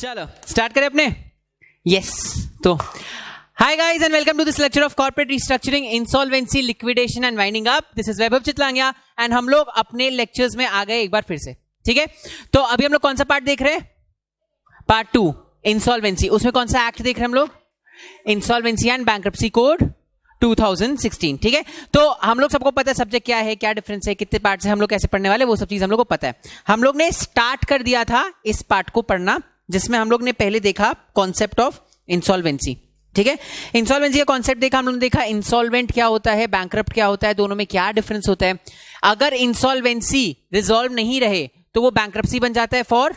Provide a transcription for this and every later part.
चलो स्टार्ट करें अपने यस तो hi guys and welcome to this lecture of corporate restructuring insolvency liquidation and winding up. This is Vaibhav Chitlangia एंड हम लोग अपने लेक्चर्स में आ गए एक बार फिर से। ठीक है, तो अभी हम लोग कौन सा पार्ट देख रहे हैं? Part 2 insolvency. उसमें कौन सा एक्ट देख रहे हैं हम लोग? Insolvency and bankruptcy code 2016। ठीक है, तो हम लोग सबको पता है सब्जेक्ट क्या है, क्या डिफरेंस है, कितने पार्ट से हम लोग कैसे पढ़ने वाले, वो सब चीज हम लोग को पता है। हम लोग ने स्टार्ट कर दिया था इस पार्ट को पढ़ना जिसमें हम लोग ने पहले देखा कॉन्सेप्ट ऑफ इंसॉल्वेंसी। ठीक है, इंसॉल्वेंसी का कॉन्सेप्ट देखा, हम लोगों ने देखा इंसॉल्वेंट क्या होता है, बैंकरप्ट क्या होता है, दोनों में क्या डिफरेंस होता है। अगर इंसॉल्वेंसी रिजॉल्व नहीं रहे तो वो बैंकरप्सी बन जाता है for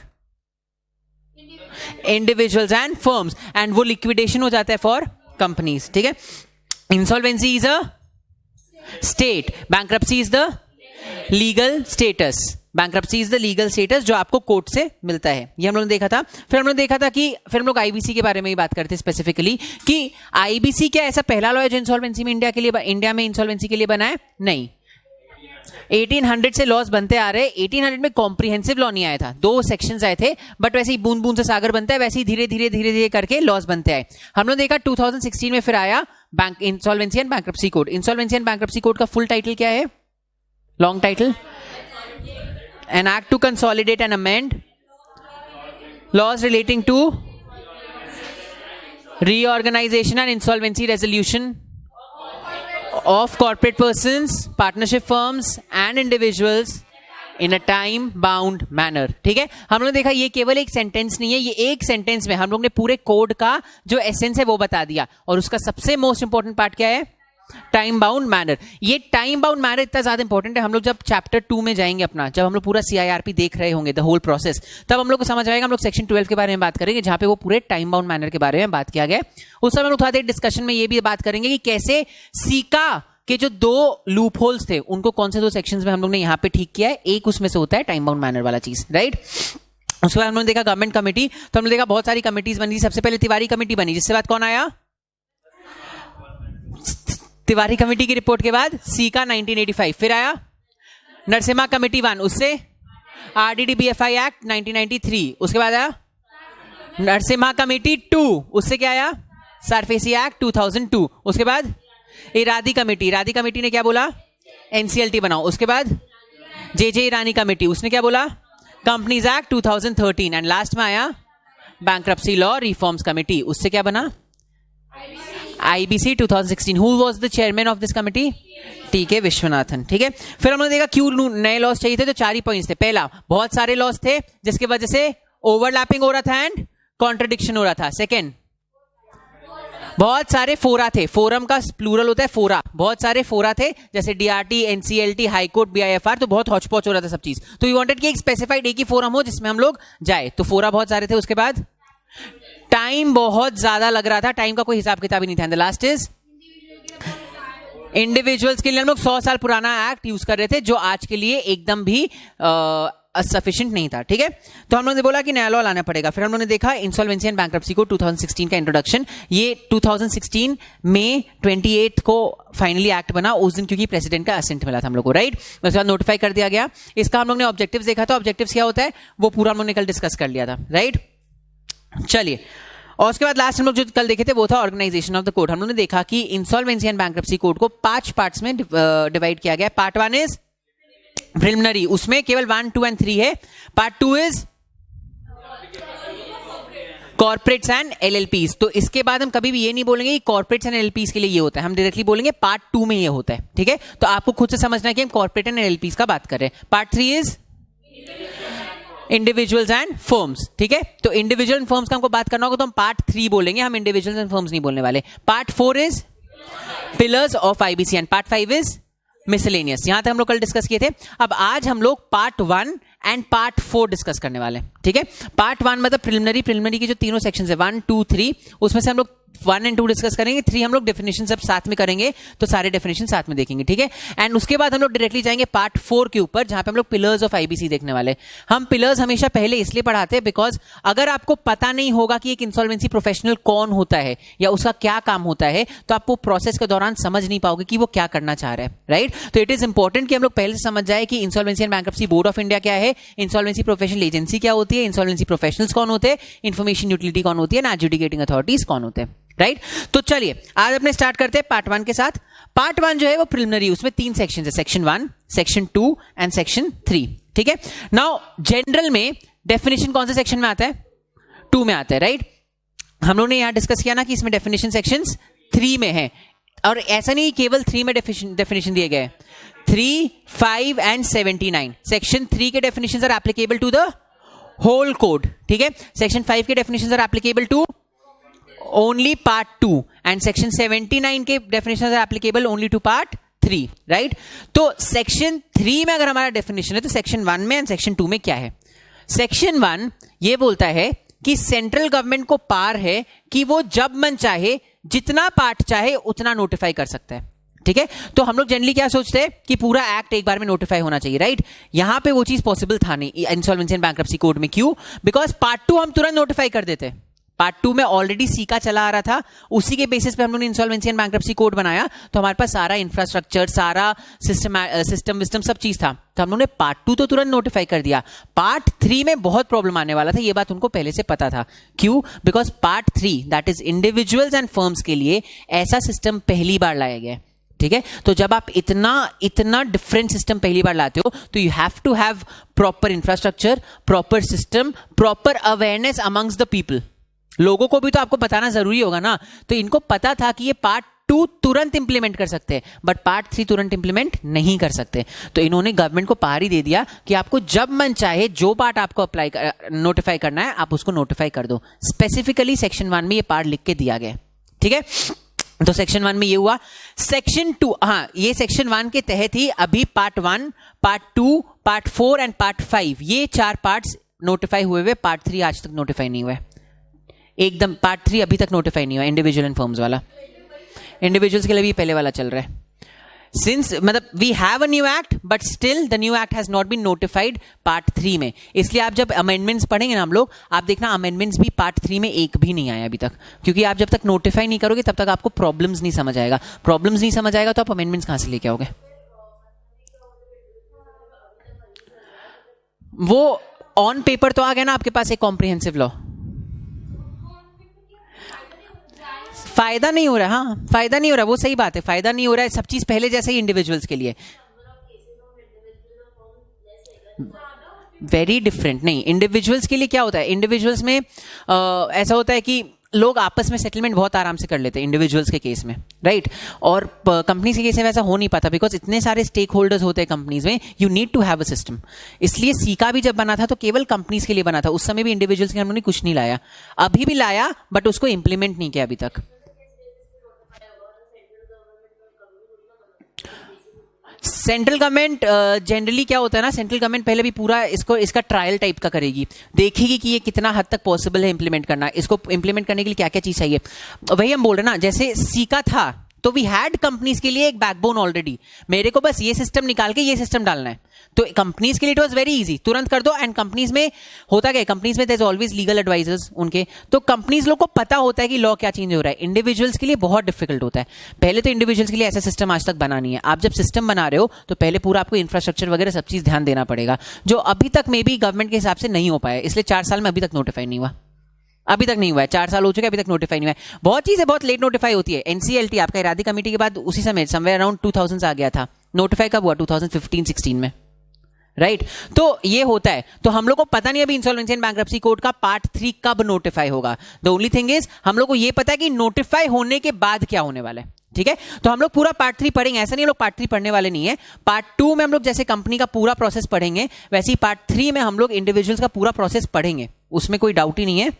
individuals and firms and वो लिक्विडेशन हो जाता है फॉर कंपनीज। ठीक है, insolvency is a state, bankruptcy is the legal status. Bankruptcy is the legal status जो आपको कोर्ट से मिलता है, ये हम लोगों ने देखा था। फिर हम लोग देखा था कि फिर हम लोग आईबीसी के बारे में ही बात करते हैं स्पेसिफिकली कि आईबीसी क्या ऐसा पहला लॉ है जो इंसॉल्वेंसी में इंडिया में इंसॉल्वेंसी के लिए बना है? नहीं, 1800 से लॉज बनते आ रहे। 1800 में कॉम्प्रिहेंसिव लॉ नहीं आया था, 2 सेक्शंस आए थे, बट वैसे ही बूंद बूंद से सागर बनता है, वैसे ही धीरे धीरे करके लॉज बनते आए। हम लोग देखा 2016 में फिर आया bank insolvency and bankruptcy code. Insolvency and bankruptcy code का फुल टाइटल क्या है? Long title, an act to consolidate and amend laws relating to reorganization and insolvency resolution of corporate persons, partnership firms and individuals in a time bound manner। ठीक है, हम लोग देखा ये केवल एक सेंटेंस नहीं है, ये एक सेंटेंस में हम लोग ने पूरे कोड का जो एसेंस है वो बता दिया। और उसका सबसे मोस्ट इंपॉर्टेंट पार्ट क्या है? Time bound manner. ये टाइम बाउंड मैनर इतना ज्यादा इंपॉर्टेंट है, हम लोग जब चैप्टर 2 में जाएंगे अपना, जब हम लोग पूरा सीआईआरपी देख रहे होंगे द होल प्रोसेस, तब हम लोग को समझ आएगा। हम लोग सेक्शन 12 के बारे में बात करेंगे जहां पे वो पूरे टाइम बाउंड मैनर के बारे में बात किया गया। उस समय हम लोग थोड़ा देर डिस्कशन में ये भी बात करेंगे कि कैसे सीका के जो 2 लूप होल्स थे उनको कौन से 2 सेक्शंस में हम लोग ने यहाँ पे ठीक किया है। एक उसमें से होता है टाइम बाउंड मैनर वाला चीज, राइट। उसके बाद हम लोग देखा गवर्नमेंट कमेटी, तो हमने देखा बहुत सारी कमिटीज बनी। सबसे पहले तिवारी कमेटी बनी, जिसके बाद कौन आया? तिवारी कमेटी की रिपोर्ट के बाद सीका 1985। फिर आया नरसिम्हा कमेटी 1, उससे आरडीडीबीएफआई एक्ट 1993। उसके बाद आया नरसिम्हा कमेटी 2, उससे क्या आया? SARFAESI act 2002। उसके बाद इरादी कमेटी ने क्या बोला? एनसीएलटी बनाओ। उसके बाद जे ईरानी कमेटी, उसने क्या बोला? Companies act 2013। एंड लास्ट में आया बैंक्रप्सी लॉ रिफॉर्म्स कमेटी, उससे क्या बना? IBC 2016। Who was the chairman of this committee? टीके विश्वनाथन। ठीक है, फिर हमने देखा क्यों नए लॉस चाहिए थे, तो 4 ही पॉइंट्स थे। पहला, बहुत सारे लॉस थे जिसकी वजह से ओवरलैपिंग हो रहा था एंड कॉन्ट्रडिक्शन हो रहा था। सेकेंड, बहुत सारे फोरा थे, फोरम का प्लूरल होता है फोरा, बहुत सारे फोरा थे जैसे डीआरटी, एनसीएलटी, हाईकोर्ट, बीआईएफआर, तो बहुत हौच पौच हो रहा था सब चीज। तो वी वांटेड कि एक स्पेसिफाइड एक ही फोरम हो जिसमें हम लोग जाए, तो फोरा बहुत सारे थे। उसके बाद टाइम बहुत ज्यादा लग रहा था, टाइम का कोई हिसाब किताब ही नहीं था। And the last is individuals के लिए हम लोग 100 साल पुराना एक्ट यूज कर रहे थे जो आज के लिए एकदम भी सफिशिएंट नहीं था। ठीक है, तो हम लोगों ने बोला कि नया लॉ लाना पड़ेगा। फिर हम लोगों ने देखा इंसॉल्वेंसी एंड बैंक्रप्सी को 2016 का इंट्रोडक्शन। ये 2016 में 28 को फाइनली एक्ट बना उस दिन, क्योंकि प्रेसिडेंट का असेंट मिला था हम लोग को, राइट। उसके बाद नोटिफाई कर दिया गया। इसका हम लोग ने ऑब्जेक्टिव्स देखा था, ऑब्जेक्टिव्स क्या होता है वो पूरा हम लोग ने कल डिस्कस कर लिया था, राइट। चलिए, और उसके बाद लास्ट हम लोग जो कल देखे थे वो था ऑर्गेनाइजेशन ऑफ द कोड। हम लोगों ने देखा कि इंसॉल्वेंसी एंड बैंक्रप्सी कोड को 5 पार्ट्स में डिवाइड किया गया। पार्ट 1 इज प्रिलिमिनरी, उसमें केवल 1, 2 एंड 3 है। Part 2 is corporates and एलएलपीज। तो इसके बाद हम कभी भी ये नहीं बोलेंगे कि कॉर्पोरेट्स एंड एलएलपीज के लिए ये होता है, हम डायरेक्टली बोलेंगे पार्ट 2 में ये होता है। ठीक है, तो आपको खुद से समझना है कि हम कॉर्पोरेट एंड एलएलपीज का बात कर रहे हैं। Part 3 is individuals and firms. ठीक है, तो इंडिविजुअल एंड फर्म्स का हमको बात करना होगा तो हम पार्ट 3 बोलेंगे, हम इंडिविजुअल्स एंड फर्म्स नहीं बोलने वाले। Part 4 is pillars of IBC and part 5 is miscellaneous. यहां तक हम लोग कल डिस्कस किए थे। अब आज हम लोग पार्ट 1 एंड पार्ट 4 डिस्कस करने वाले हैं। ठीक है, पार्ट 1 मतलब प्रिलिमिनरी की जो तीनों सेक्शंस है 1, 2, 3, उसमें से हम लोग 1 एंड 2 डिस्कस करेंगे, 3 हम लोग डेफिनेशन सब साथ में करेंगे, तो सारे डेफिनेशन साथ में देखेंगे, ठीक है। एंड उसके बाद हम लोग डायरेक्टली जाएंगे पार्ट 4 के ऊपर, जहां पे हम लोग पिलर्स ऑफ आईबीसी देखने वाले। हम पिलर्स हमेशा पहले इसलिए पढ़ाते हैं बिकॉज अगर आपको पता नहीं होगा कि एक इंसॉल्वेंसी प्रोफेशनल कौन होता है या उसका क्या काम होता है, तो आप वो प्रोसेस के दौरान समझ नहीं पाओगे कि वो क्या करना चाह रहा है, राइट। तो इट इज इंपॉर्टेंट कि हम लोग पहले से समझ जाए कि insolvency and bankruptcy board of India क्या है, इंसॉल्वेंसी प्रोफेशनल एजेंसी क्या होती है, इंसॉल्वेंसी प्रोफेशनल्स कौन होते हैं, इंफॉर्मेशन यूटिलिटी कौन होती है, एंड एडजुडिकेटिंग अथॉरिटीज कौन होते हैं, राइट। तो चलिए आज अपने स्टार्ट करते हैं पार्ट 1 के साथ। पार्ट 1 जो है वो प्रिलिमिनरी, उसमें 3 सेक्शन है, सेक्शन 1, सेक्शन 2 एंड सेक्शन 3, ठीक है। नाउ जनरल में डेफिनेशन कौन से सेक्शन में आता है, 2 में आता है, राइट। हम लोगों ने यहां डिस्कस किया ना कि इसमें डेफिनेशन सेक्शंस 3 में है, और ऐसा नहीं केवल 3 में डेफिनेशन दिए गए, 3, 5 एंड 79 सेक्शन 3 के definitions are applicable to the whole code, ठीक है। सेक्शन 5 के definitions are applicable to only part 2 and section 79 के definitions are applicable only to part 3, right. तो सेक्शन 3 में अगर हमारा डेफिनेशन है तो सेक्शन 1 में एंड सेक्शन 2 में क्या है। सेक्शन 1 ये बोलता है कि सेंट्रल गवर्नमेंट को पार है कि वो जब मन चाहे जितना पार्ट चाहे उतना नोटिफाई कर सकता है, ठीक है। तो हम लोग जनरली क्या सोचते हैं कि पूरा एक्ट एक बार में नोटिफाई होना चाहिए, राइट। यहां पे वो चीज पॉसिबल था नहीं इंसॉल्वेंसी एंड बैंक्रप्सी कोड में। क्यों? बिकॉज पार्ट 2 हम तुरंत नोटिफाई कर देते। पार्ट 2 में ऑलरेडी सीका चला आ रहा था, उसी के बेसिस पे हम लोगों ने इंसॉल्वेंसी एंड बैंक्रप्सी कोड बनाया, तो हमारे पास सारा इंफ्रास्ट्रक्चर, सारा सिस्टम सब चीज था, तो हम लोगों ने पार्ट 2 तो तुरंत नोटिफाई कर दिया। पार्ट 3 में बहुत प्रॉब्लम आने वाला था, ये बात उनको पहले से पता था। क्यों? Because part 3 that is individuals and firms के लिए ऐसा सिस्टम पहली बार लाया गया, ठीक है। तो जब आप इतना डिफरेंट सिस्टम पहली बार लाते हो तो you have to have proper infrastructure, proper system, proper awareness amongst the people. लोगों को भी तो आपको बताना जरूरी होगा ना। तो इनको पता था कि ये पार्ट 2 तुरंत इंप्लीमेंट कर सकते हैं, बट पार्ट 3 तुरंत इंप्लीमेंट नहीं कर सकते। तो इन्होंने गवर्नमेंट को पावर ही दे दिया कि आपको जब मन चाहे जो पार्ट आपको अप्लाई नोटिफाई करना है आप उसको नोटिफाई कर दो। स्पेसिफिकली सेक्शन 1 में ये पार्ट लिख के दिया गया, ठीक है। तो सेक्शन 1 में ये हुआ। सेक्शन 2, हाँ, ये सेक्शन 1 के तहत ही अभी part 1, part 2, part 4 and part 5 ये 4 पार्ट्स नोटिफाई हुए। पार्ट 3 आज तक नोटिफाई नहीं हुआ है, एकदम पार्ट 3 अभी तक नोटिफाई नहीं हुआ, इंडिविजुअल एंड फर्म्स वाला। इंडिविजुअल्स के लिए भी पहले वाला चल रहा है। सिंस मतलब we have a new act but still the new act has not been notified part 3 में। इसलिए आप जब अमेंडमेंट्स पढ़ेंगे ना हम लोग, आप देखना अमेंडमेंट्स भी पार्ट 3 में एक भी नहीं आया अभी तक, क्योंकि आप जब तक नोटिफाई नहीं करोगे तब तक आपको प्रॉब्लम्स नहीं समझ आएगा। प्रॉब्लम्स नहीं समझ आएगा तो आप अमेंडमेंट्स कहां से लेके आओगे? वो ऑन पेपर तो आ गया ना आपके पास एक कॉम्प्रिहेंसिव लॉ। फायदा नहीं हो रहा, हाँ फायदा नहीं हो रहा, वो सही बात है, फायदा नहीं हो रहा है। सब चीज पहले जैसे ही इंडिविजुअल्स के लिए वेरी डिफरेंट नहीं। इंडिविजुअल्स के लिए क्या होता है, इंडिविजुअल्स में ऐसा होता है कि लोग आपस में सेटलमेंट बहुत आराम से कर लेते हैं इंडिविजुअल्स के केस में, राइट। और कंपनीज के केस में वैसा हो नहीं पाता बिकॉज इतने सारे स्टेक होल्डर्स होते हैं कंपनीज में, you need to have a system. इसलिए सीका भी जब बना था तो केवल कंपनीज के लिए बना था, उस समय भी इंडिविजुअल्स के हमने कुछ नहीं लाया। अभी भी लाया बट उसको इंप्लीमेंट नहीं किया अभी तक। सेंट्रल गवर्नमेंट जनरली क्या होता है ना, सेंट्रल गवर्नमेंट पहले भी पूरा इसका ट्रायल टाइप का करेगी, देखेगी कि ये कितना हद तक पॉसिबल है इंप्लीमेंट करना। इसको इंप्लीमेंट करने के लिए क्या क्या चीज चाहिए, वही हम बोल रहे हैं ना। जैसे सीका था तो वी हैड कंपनीज के लिए एक बैकबोन ऑलरेडी, मेरे को बस ये सिस्टम निकाल के ये सिस्टम डालना है। तो कंपनीज के लिए इट वाज वेरी इजी, तुरंत कर दो। एंड कंपनीज में होता क्या है, कंपनीज में there is always legal advisers उनके, तो कंपनीज लोग को पता होता है कि लॉ क्या चेंज हो रहा है। इंडिविजुअल्स के लिए बहुत डिफिकल्ट होता है। पहले तो इंडिविजुअल्स के लिए ऐसा सिस्टम आज तक बना नहीं है। आप जब सिस्टम बना रहे हो तो पहले पूरा आपको इंफ्रास्ट्रक्चर वगैरह सब चीज ध्यान देना पड़ेगा, जो अभी तक मे बी गवर्नमेंट के हिसाब से नहीं हो पाया। इसलिए 4 साल में अभी तक नोटिफाई नहीं हुआ, अभी तक नहीं हुआ है। 4 साल हो चुके, अभी तक नोटिफाई नहीं हुआ है। बहुत चीजें बहुत लेट नोटिफाई होती है। एनसीएलटी आपका इरादी कमेटी के बाद उसी समय समवेयर अराउंड 2000 आ गया था, नोटिफाई कब हुआ? 2015-16 में, राइट। तो ये होता है। तो हम लोग को पता नहीं अभी इंसॉल्वेंसी एंड बैंक्रप्सी कोड का पार्ट 3 कब नोटिफाई होगा। द ओनली थिंग इज हम लोग को ये पता है कि नोटिफाई होने के बाद क्या होने वाला है, ठीक है। तो हम लोग पूरा पार्ट 3 पढ़ेंगे, ऐसा नहीं हम लोग पार्ट 3 पढ़ने वाले नहीं है। पार्ट 2 में हम लोग जैसे कंपनी का पूरा प्रोसेस पढ़ेंगे, वैसे ही पार्ट 3 में हम लोग इंडिविजुअल्स का पूरा प्रोसेस पढ़ेंगे, उसमें कोई डाउट ही नहीं है।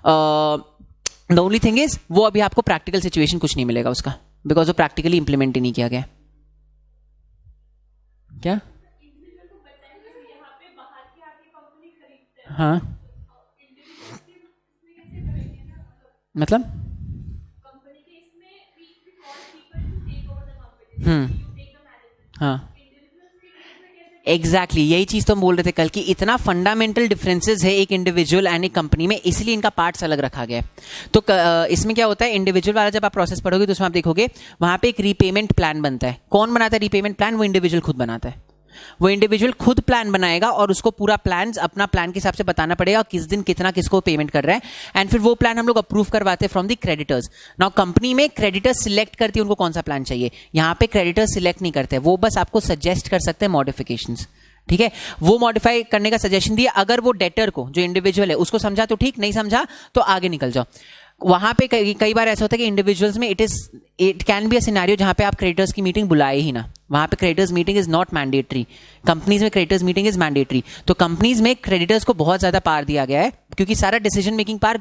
द ओनली थिंग इज वो अभी आपको प्रैक्टिकल सिचुएशन कुछ नहीं मिलेगा उसका, बिकॉज वो प्रैक्टिकली इंप्लीमेंट ही नहीं किया गया। क्या? हाँ मतलब हाँ एग्जैक्टली यही चीज तो हम बोल रहे थे कल की, इतना फंडामेंटल डिफरेंसेस है एक इंडिविजुअल एंड एक कंपनी में, इसलिए इनका पार्ट्स अलग रखा गया है। तो इसमें क्या होता है, इंडिविजुअल वाला जब आप प्रोसेस पढ़ोगे तो उसमें आप देखोगे वहां पे एक रीपेमेंट प्लान बनता है। कौन बनाता है रीपेमेंट प्लान? वो इंडिविजुअल खुद बनाता है। वो इंडिविजुअल खुद प्लान बनाएगा और उसको पूरा प्लान अपना प्लान के हिसाब से बताना पड़ेगा किस दिन कितना किसको पेमेंट कर रहा है, एंड फिर वो प्लान हम लोग अप्रूव करवाते हैं from the creditors. Now company में क्रेडिटर्स सिलेक्ट करती है उनको कौन सा प्लान चाहिए, यहाँ पे क्रेडिटर्स सिलेक्ट नहीं करते, वो बस आपको सजेस्ट कर सकते हैं मॉडिफिकेशंस। ठीक है, वो मॉडिफाई करने का सजेशन दिया, अगर वो डेटर को जो इंडिविजुअल है उसको समझा तो ठीक, नहीं समझा तो आगे निकल जाओ। वहां पे कई बार ऐसा होता है कि इंडिविजुअल्स में it can be a scenario जहां पे आप क्रेडिटर्स की मीटिंग बुलाए ही ना, वहां पे creditors meeting is not mandatory. Companies में क्रेडिटर्स मीटिंग इज मैंडेटरी। तो कंपनीज में क्रेडिटर्स को बहुत ज्यादा पावर दिया गया है क्योंकि सारा डिसीजन मेकिंग पावर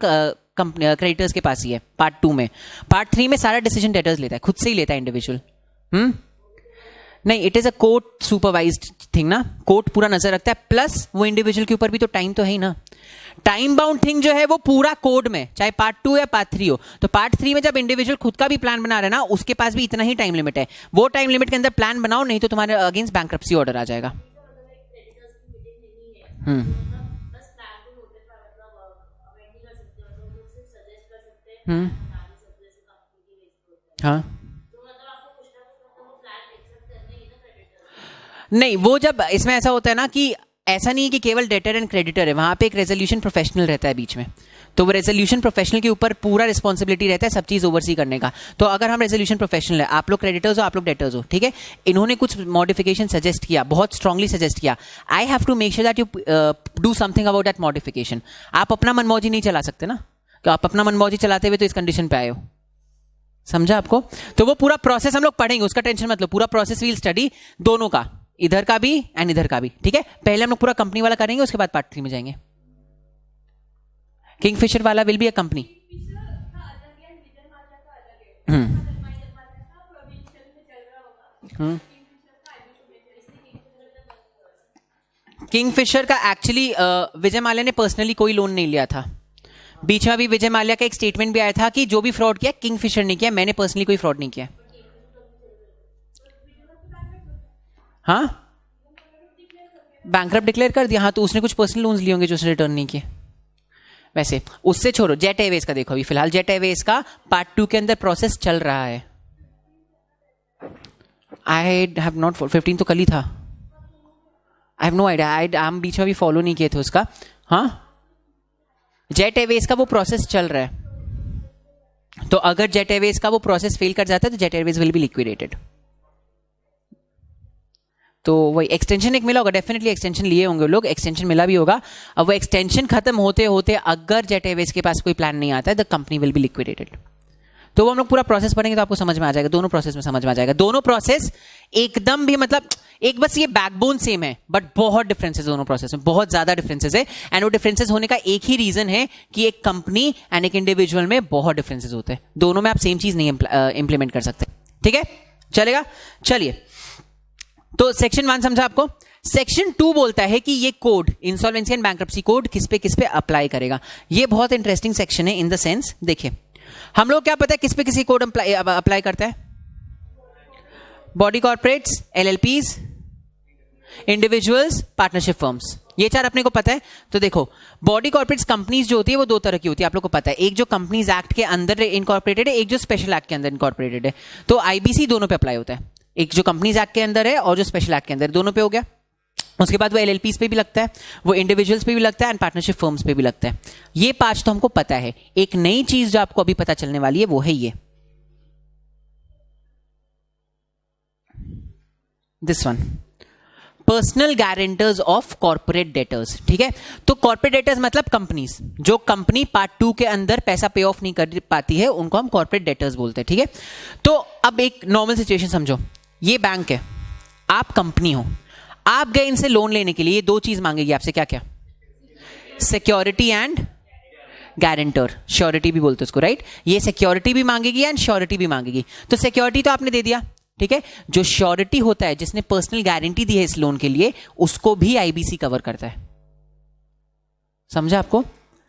क्रेडिटर्स के पास ही है। पार्ट 2 में, पार्ट 3 में सारा डिसीजन डेटर्स लेता है, खुद से ही लेता है इंडिविजुअल। नहीं, it is a court supervised thing ना, कोर्ट पूरा नजर रखता है, प्लस वो इंडिविजुअल के ऊपर भी तो टाइम तो है ही ना। टाइम बाउंड थिंग जो है वो पूरा कोड में, चाहे पार्ट 2 या पार्ट 3 हो। तो पार्ट 3 में जब इंडिविजुअल खुद का भी प्लान बना रहा है ना, उसके पास भी इतना ही टाइम लिमिट है, वो टाइम लिमिट के अंदर प्लान बनाओ, नहीं तो तुम्हारे अगेंस्ट बैंक्रप्सी ऑर्डर आ जाएगा। हाँ नहीं, वो जब इसमें ऐसा होता है ना कि ऐसा नहीं है कि केवल डेटर एंड क्रेडिटर है, वहां पे एक रेजोल्यूशन प्रोफेशनल रहता है बीच में। तो वो रेजोल्यूशन प्रोफेशनल के ऊपर पूरा रिस्पॉन्सिबिलिटी रहता है सब चीज ओवरसी करने का। तो अगर हम रेजोल्यूशन प्रोफेशनल है, आप लोग क्रेडिटर्स हो, आप लोग डेटर्स हो, ठीक है, इन्होंने कुछ मॉडिफिकेशन सजेस्ट किया, बहुत स्ट्रांगली सजेस्ट किया, I have to make sure that you do something about that modification. आप अपना मनमौजी नहीं चला सकते ना, कि आप अपना मनमौजी चलाते हुए तो इस कंडीशन पे आए हो, समझा आपको? तो वो पूरा प्रोसेस हम लोग पढ़ेंगे, उसका टेंशन मत लो, पूरा प्रोसेस वील स्टडी दोनों का, इधर का भी एंड इधर का भी। ठीक है, पहले हम लोग पूरा कंपनी वाला करेंगे, उसके बाद पार्ट 3 में जाएंगे। किंगफिशर वाला will be a company. Kingfisher का एक्चुअली विजय माल्या ने पर्सनली कोई लोन नहीं लिया था। बीच में भी विजय माल्या का एक स्टेटमेंट भी आया था कि जो भी फ्रॉड किया किंगफिशर ने किया, मैंने पर्सनली कोई फ्रॉड नहीं किया। हाँ, बैंकरप्ट डिक्लेयर कर दिया। हाँ, तो उसने कुछ पर्सनल लोन्स लिए होंगे जो उसने रिटर्न नहीं किए। वैसे उससे छोड़ो, जेट एयरवेज का देखो, अभी फिलहाल जेट एयरवेज का पार्ट 2 के अंदर प्रोसेस चल रहा है। आई हैव नॉट 15 तो कल ही था, आई हैव नो आइडिया, हम बीच में भी फॉलो नहीं किए थे उसका। हाँ, जेट एयरवेज का वो प्रोसेस चल रहा है, तो अगर जेट एयरवेज का वो प्रोसेस फेल कर जाता है तो jet Airways will be liquidated. तो वही एक्सटेंशन एक मिला होगा, डेफिनेटली एक्सटेंशन लिए होंगे लोग, एक्सटेंशन मिला भी होगा। अब वो एक्सटेंशन खत्म होते होते अगर जेट एयरवेज के पास कोई प्लान नहीं आता है, the company will be liquidated. तो वो हम लोग पूरा प्रोसेस पढ़ेंगे तो आपको समझ में आ जाएगा, दोनों प्रोसेस में समझ में आ जाएगा। दोनों प्रोसेस एकदम भी मतलब एक बस ये बैकबोन सेम है, बट बहुत डिफरेंसेस दोनों प्रोसेस में, बहुत ज्यादा डिफरेंसेस है। एंड वो डिफरेंसेस होने का एक ही रीजन है कि एक कंपनी एंड एक इंडिविजुअल में बहुत डिफरेंसेस होते हैं, दोनों में आप सेम चीज नहीं इंप्लीमेंट कर सकते। ठीक है, चलेगा? चलिए, तो सेक्शन 1 समझा आपको। सेक्शन 2 बोलता है कि ये code, insolvency and bankruptcy code, किस पे अप्लाई करेगा। ये बहुत इंटरेस्टिंग सेक्शन है इन द सेंस, देखिए हम लोग क्या पता है किस पे किसी कोड अप्लाई करता है? Body corporates, एलएलपीज, individuals, partnership firms, ये 4 अपने को पता है। तो देखो, बॉडी कॉर्पोरेट्स कंपनीज जो होती है वो 2 तरह की होती है, आप लोग को पता है। एक जो कंपनीज एक्ट के अंदर इनकॉर्पोरेटेड है, एक जो स्पेशल एक्ट के अंदर इनकॉर्पोरेटेड है। तो आईबीसी दोनों पे अप्लाई होता है, एक जो कंपनीज एक्ट के अंदर है और जो स्पेशल एक्ट के अंदर, दोनों पे हो गया। उसके बाद वो एलएलपीज पे भी लगता है, वो इंडिविजुअल्स पे भी लगता है एंड पार्टनरशिप फर्म्स पे भी लगता है। ये 5 तो हमको पता है। एक नई चीज जो आपको अभी पता चलने वाली है वो है ये, this one, personal guarantors of corporate debtors. ठीक है, तो कॉर्पोरेट डेटर्स मतलब कंपनीज, जो कंपनी पार्ट 2 के अंदर पैसा पे ऑफ नहीं कर पाती है, उनको हम कॉर्पोरेट डेटर्स बोलते हैं। ठीक है, तो अब एक नॉर्मल सिचुएशन समझो, ये बैंक है, आप कंपनी हो, आप गए इनसे लोन लेने के लिए, ये 2 चीज मांगेगी आपसे, क्या क्या? सिक्योरिटी एंड गारंटर, श्योरिटी भी बोलते हैं उसको, राइट? ये सिक्योरिटी भी मांगेगी एंड श्योरिटी भी मांगेगी। तो सिक्योरिटी तो आपने दे दिया, ठीक है। जो श्योरिटी होता है, जिसने पर्सनल गारंटी दी है इस लोन के लिए, उसको भी आईबीसी कवर करता है। समझा आपको?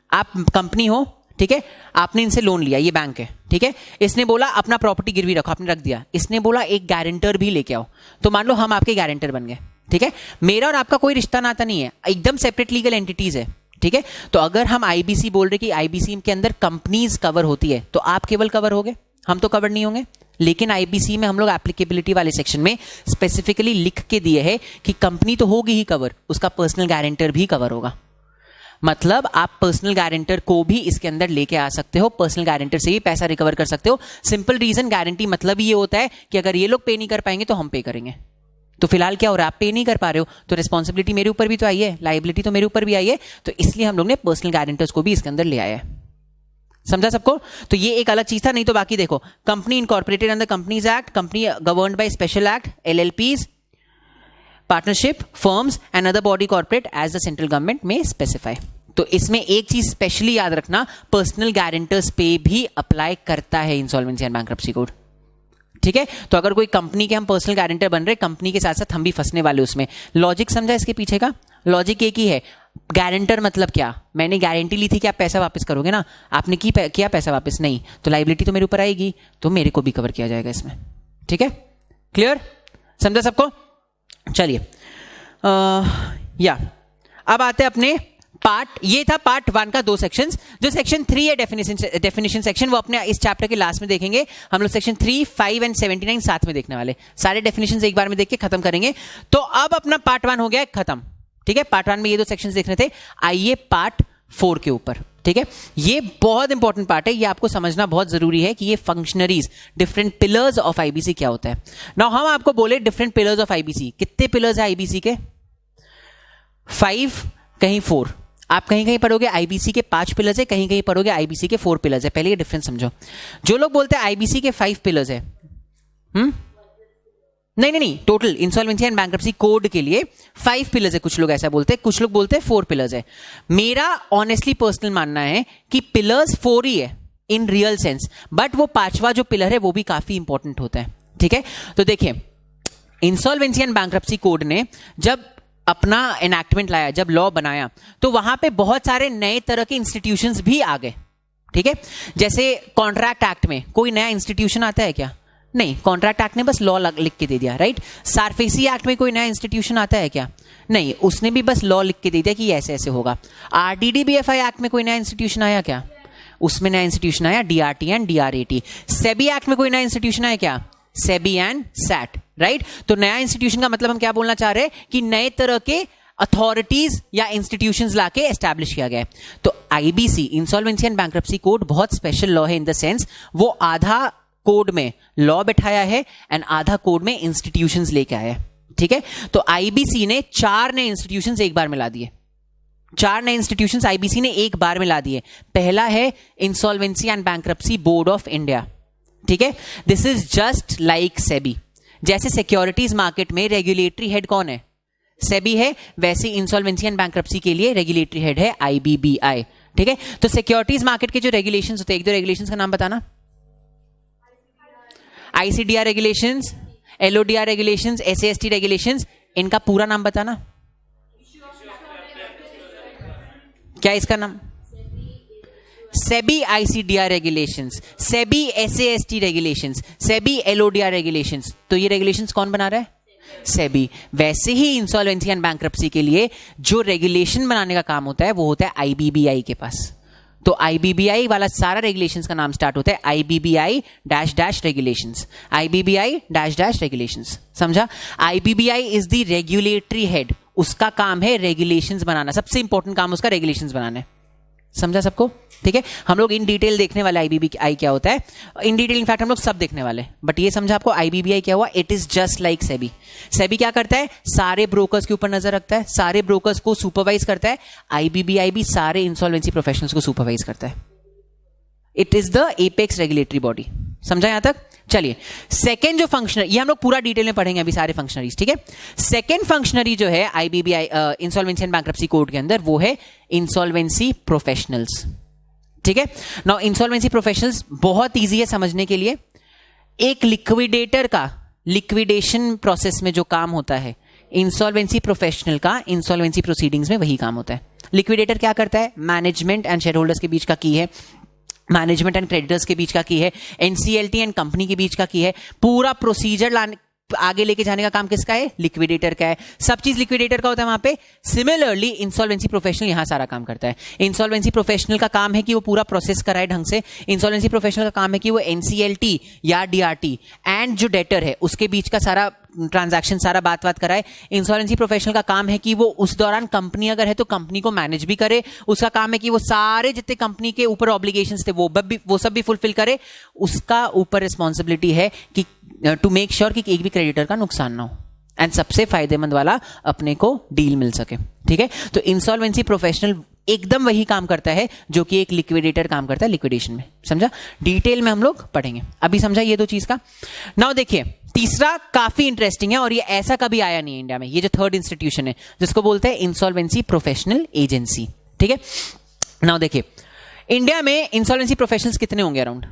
आप कंपनी हो, ठीक है, आपने इनसे लोन लिया, ये बैंक है, ठीक है, इसने बोला अपना प्रॉपर्टी गिरवी रखो, आपने रख दिया, इसने बोला एक गारंटर भी लेके आओ, तो मान लो हम आपके गारंटर बन गए, ठीक है, मेरा और आपका कोई रिश्ता नाता नहीं है, एकदम सेपरेट लीगल एंटिटीज है, ठीक है। तो अगर हम आईबीसी बोल रहे कि आईबीसी के अंदर कंपनीज कवर होती है, तो आप केवल कवर होगे, हम तो कवर नहीं होंगे। लेकिन आईबीसी में हम लोग एप्लीकेबिलिटी वाले सेक्शन में स्पेसिफिकली लिख के दिए है कि कंपनी तो होगी ही कवर, उसका पर्सनल गारंटर भी कवर होगा। मतलब आप पर्सनल गारंटर को भी इसके अंदर लेके आ सकते हो, पर्सनल गारंटर से ही पैसा रिकवर कर सकते हो। सिंपल रीजन, गारंटी मतलब ये होता है कि अगर ये लोग पे नहीं कर पाएंगे तो हम पे करेंगे। तो फिलहाल क्या हो रहा है, आप पे नहीं कर पा रहे हो तो रिस्पॉन्सिबिलिटी मेरे ऊपर भी तो आई है, लायबिलिटी तो मेरे ऊपर भी आई है, तो इसलिए हम लोग ने पर्सनल गारंटर्स को भी इसके अंदर ले आया है। समझा सबको? तो ये एक अलग चीज था, नहीं तो बाकी देखो, company incorporated under companies act, company governed by special act, LLPs, partnership, firms and other body corporate as the central government में स्पेसिफाई। तो इसमें एक चीज स्पेशली याद रखना, पर्सनल गारंटर्स पे भी अप्लाई करता है इंसॉल्वेंसी एंड बैंक्रप्सी कोड, ठीक है। तो अगर कोई कंपनी के हम पर्सनल गारंटर बन रहे, कंपनी के साथ साथ हम भी फंसने वाले उसमें। लॉजिक समझा इसके पीछे का? लॉजिक एक ही है, गारंटर मतलब क्या, मैंने गारंटी ली थी कि आप पैसा वापस करोगे ना, आपने किया पैसा वापस नहीं, तो लायबिलिटी तो मेरे ऊपर आएगी, तो मेरे को भी कवर किया जाएगा इसमें, ठीक है। क्लियर? समझा सबको? चलिए या अब आते हैं अपने पार्ट, ये था पार्ट 1 का 2 सेक्शंस। जो सेक्शन 3 है डेफिनेशन सेक्शन, वो अपने इस चैप्टर के लास्ट में देखेंगे हम लोग। सेक्शन 3, 5 एंड 79 साथ में देखने वाले, सारे डेफिनेशंस एक बार में देख के खत्म करेंगे। तो अब अपना पार्ट 1 हो गया खत्म, ठीक है। पार्ट 1 में ये 2 सेक्शंस देखने थे, आइए पार्ट 4 के ऊपर, ठीक है। ये बहुत इंपॉर्टेंट पार्ट है, ये आपको समझना बहुत जरूरी है कि ये functionaries, different pillars of IBC क्या होता है। नाउ हम आपको बोले डिफरेंट पिलर्स ऑफ आईबीसी, कितने पिलर्स है आईबीसी के? 5, कहीं 4। आप कहीं कहीं पढ़ोगे आईबीसी के 5 पिलर्स है, कहीं कहीं पढ़ोगे आईबीसी के 4 पिलर्स है। पहले ये डिफरेंस समझो। जो लोग बोलते हैं आईबीसी के 5 पिलर्स है, नहीं, total insolvency and bankruptcy code के लिए 5 पिलर्स है। कुछ लोग ऐसा बोलते हैं, कुछ लोग बोलते हैं 4 पिलर्स है। मेरा ऑनेस्टली पर्सनल मानना है कि पिलर्स 4 ही है इन रियल सेंस, बट वो 5वां जो पिलर है वो भी काफी इंपॉर्टेंट होता है, ठीक है। तो देखिए, इंसॉल्वेंसी एंड बैंक्रप्सी कोड ने जब अपना एनैक्टमेंट लाया, जब लॉ बनाया, तो वहां पे बहुत सारे नए तरह के इंस्टीट्यूशंस भी आ गए, ठीक है। जैसे कॉन्ट्रैक्ट एक्ट में कोई नया इंस्टीट्यूशन आता है क्या? नहीं, कॉन्ट्रैक्ट एक्ट ने बस लॉ लिख के दे दिया, राइट। सारफेसी एक्ट में कोई नया इंस्टीट्यूशन आता है क्या? नहीं, उसने भी बस लॉ लिख के दे दिया कि ऐसे ऐसे होगा। आरडीडीबीएफआई एक्ट में कोई नया इंस्टीट्यूशन आया क्या? उसमें नया इंस्टीट्यूशन आया डीआरटी एंड डीआरएटी। सेबी एक्ट में कोई नया इंस्टीट्यूशन आया क्या? SEBI and set, right. तो नया इंस्टीट्यूशन का मतलब हम क्या बोलना चाह रहे हैं कि नए तरह के अथॉरिटीज या इंस्टीट्यूशंस लाके एस्टैब्लिश किया गया है। तो IBC, insolvency and bankruptcy code, बहुत स्पेशल लॉ है इन द सेंस वो आधा कोड में लॉ बैठाया है एंड आधा कोड में इंस्टीट्यूशंस लेके आया है, ठीक है। तो आईबीसी ने 4 नए इंस्टीट्यूशंस एक बार मिला दिए, 4 नए इंस्टीट्यूशंस आईबीसी ने एक बार मिला दिए। पहला है insolvency and bankruptcy board of India, ठीक है। This is just like SEBI. जैसे सिक्योरिटीज मार्केट में रेगुलेटरी हेड कौन है? सेबी है, वैसे इंसॉल्वेंसी एंड बैंक्रप्सी के लिए रेगुलेटरी हेड है आईबीबीआई, ठीक है। तो सिक्योरिटीज मार्केट के जो रेगुलेशंस होते हैं, एक दो रेगुलेशंस का नाम बताना। ICDR regulations, LODR regulations, SAST regulations, इनका पूरा नाम बताना। क्या इसका नाम? SEBI ICDR regulations, SEBI SAST regulations, SEBI LODR regulations. तो ये रेगुलेशंस कौन बना रहा है? सेबी। वैसे ही इंसॉल्वेंसी एंड बैंक्रप्सी के लिए जो रेगुलेशन बनाने का काम होता है वो होता है आईबीबीआई के पास। तो आईबीबीआई वाला सारा रेगुलेशंस का नाम स्टार्ट होता है IBBI dash dash regulations, IBBI dash dash regulations. समझा? IBBI is the regulatory head, उसका काम है रेगुलेशंस बनाना, सबसे इंपॉर्टेंट काम उसका रेगुलेशंस बनाना है। समझा सबको? ठीक है। हम लोग इन डिटेल देखने वाले आईबीबीआई क्या होता है, इन डिटेल इनफैक्ट हम लोग सब देखने वाले, बट ये समझा आपको आईबीबीआई क्या हुआ? It is just like SEBI. SEBI क्या करता है? सारे ब्रोकर्स के ऊपर नजर रखता है, सारे ब्रोकर्स को सुपरवाइज करता है। आईबीबीआई भी सारे इंसॉल्वेंसी प्रोफेशनल्स को सुपरवाइज करता है। It is the apex regulatory body. समझा यहां तक? चलिए, सेकेंड जो फंक्शनरी, ये हम लोग पूरा डिटेल में पढ़ेंगे अभी सारे फंक्शनरीज, ठीक है। सेकेंड फंक्शनरी जो है IBBI insolvency and bankruptcy code के अंदर, वो है इंसॉल्वेंसी प्रोफेशनल्स, ठीक है। नाउ इंसॉल्वेंसी प्रोफेशनल्स बहुत इजी है समझने के लिए। एक लिक्विडेटर का लिक्विडेशन प्रोसेस में जो काम होता है, इंसॉल्वेंसी प्रोफेशनल का इंसॉल्वेंसी प्रोसीडिंग्स में वही काम होता है। लिक्विडेटर क्या करता है? मैनेजमेंट एंड शेयर होल्डर्स के बीच का की है, मैनेजमेंट एंड क्रेडिटर्स के बीच का की है, एनसीएलटी एंड कंपनी के बीच का की है, पूरा प्रोसीजर लाने आगे लेके जाने का काम किसका है? लिक्विडेटर का है। सब चीज लिक्विडेटर का होता है वहां पे। सिमिलरली इंसॉल्वेंसी प्रोफेशनल यहां सारा काम करता है। इंसॉल्वेंसी प्रोफेशनल का काम है कि वो पूरा प्रोसेस कराए ढंग से। इंसॉल्वेंसी प्रोफेशनल का काम है कि वो एनसीएलटी या डीआरटी एंड जो डेटर है उसके बीच का सारा ट्रांजैक्शन, सारा बात कराए। इंसॉल्वेंसी प्रोफेशनल का काम है कि वो उस दौरान कंपनी अगर है तो कंपनी को मैनेज भी करे। उसका काम है कि वो सारे जितने कंपनी के ऊपर ऑब्लिगेशंस थे वो सब भी फुलफिल करे। उसका ऊपर रिस्पॉन्सिबिलिटी है कि टू मेक श्योर कि एक भी क्रेडिटर का नुकसान ना हो एंड सबसे फायदेमंद वाला अपने को डील मिल सके। ठीक है, तो इंसॉल्वेंसी प्रोफेशनल एकदम वही काम करता है जो कि एक लिक्विडेटर काम करता है लिक्विडेशन में। समझा? डिटेल में हम लोग पढ़ेंगे। अभी समझा ये दो चीज का। नाउ देखिए, तीसरा काफी इंटरेस्टिंग है और ये ऐसा कभी आया नहीं है इंडिया में। ये जो थर्ड इंस्टीट्यूशन है जिसको बोलते हैं इंसॉल्वेंसी प्रोफेशनल एजेंसी। ठीक है, नाउ देखिए, इंडिया में इंसॉल्वेंसी प्रोफेशनल्स कितने होंगे अराउंड?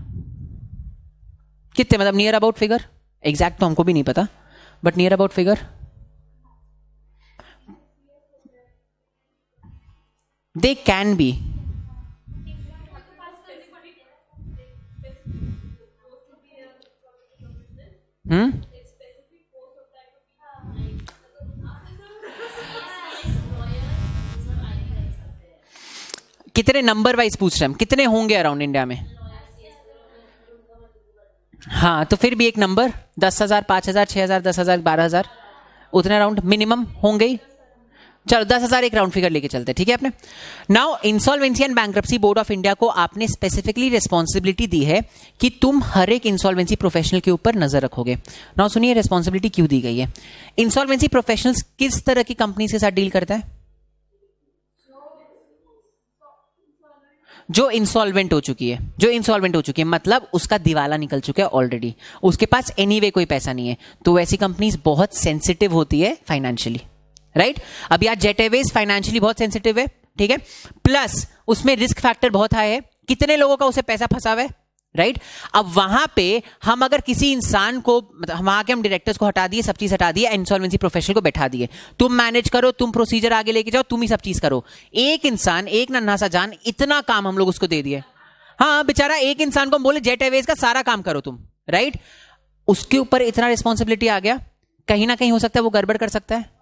कितने, मतलब नियर अबाउट फिगर? एग्जैक्ट तो हमको भी नहीं पता, but near about figure they can be. कितने नंबर वाइज पूछ रहे हैं, कितने होंगे अराउंड इंडिया में? हाँ, तो फिर भी एक नंबर 10,000, 5,000, 6,000, 10,000, 12,000 उतने अराउंड मिनिमम होंगे ही। चलो 10,000 एक राउंड फिगर लेके चलते हैं। ठीक है आपने। Now insolvency and bankruptcy board of India को आपने स्पेसिफिकली रिस्पॉन्सिबिलिटी दी है कि तुम हर एक इंसॉल्वेंसी प्रोफेशनल के ऊपर नजर रखोगे। नाउ सुनिए रिस्पॉन्सिबिलिटी क्यों दी गई है। इंसॉल्वेंसी प्रोफेशनल्स किस तरह की कंपनी के साथ डील करता है? जो इंसॉल्वेंट हो चुकी है, जो इंसॉल्वेंट हो चुकी है मतलब उसका दिवाला निकल चुका है ऑलरेडी, उसके पास एनीवे कोई पैसा नहीं है, तो वैसी कंपनीज बहुत सेंसिटिव होती है फाइनेंशियली। राइट, अब यार जेट एयरवेज फाइनेंशियली बहुत सेंसिटिव है। ठीक है, प्लस उसमें रिस्क फैक्टर बहुत हाई है, कितने लोगों का उसे पैसा फंसा हुआ है। राइट, अब वहां पे हम अगर किसी इंसान को, मतलब वहां के हम डायरेक्टर्स को हटा दिए, सब चीज हटा दिए, इंसॉल्वेंसी प्रोफेशनल को बैठा दिए, तुम मैनेज करो, तुम प्रोसीजर आगे लेके जाओ, तुम ही सब चीज करो। एक इंसान, एक नन्हा सा जान, इतना काम हम लोग उसको दे दिए। हाँ बेचारा, एक इंसान को हम बोले जेट एयरवेज का सारा काम करो तुम। राइट, उसके ऊपर इतना रिस्पॉन्सिबिलिटी आ गया, कहीं ना कहीं हो सकता है वो गड़बड़ कर सकता है।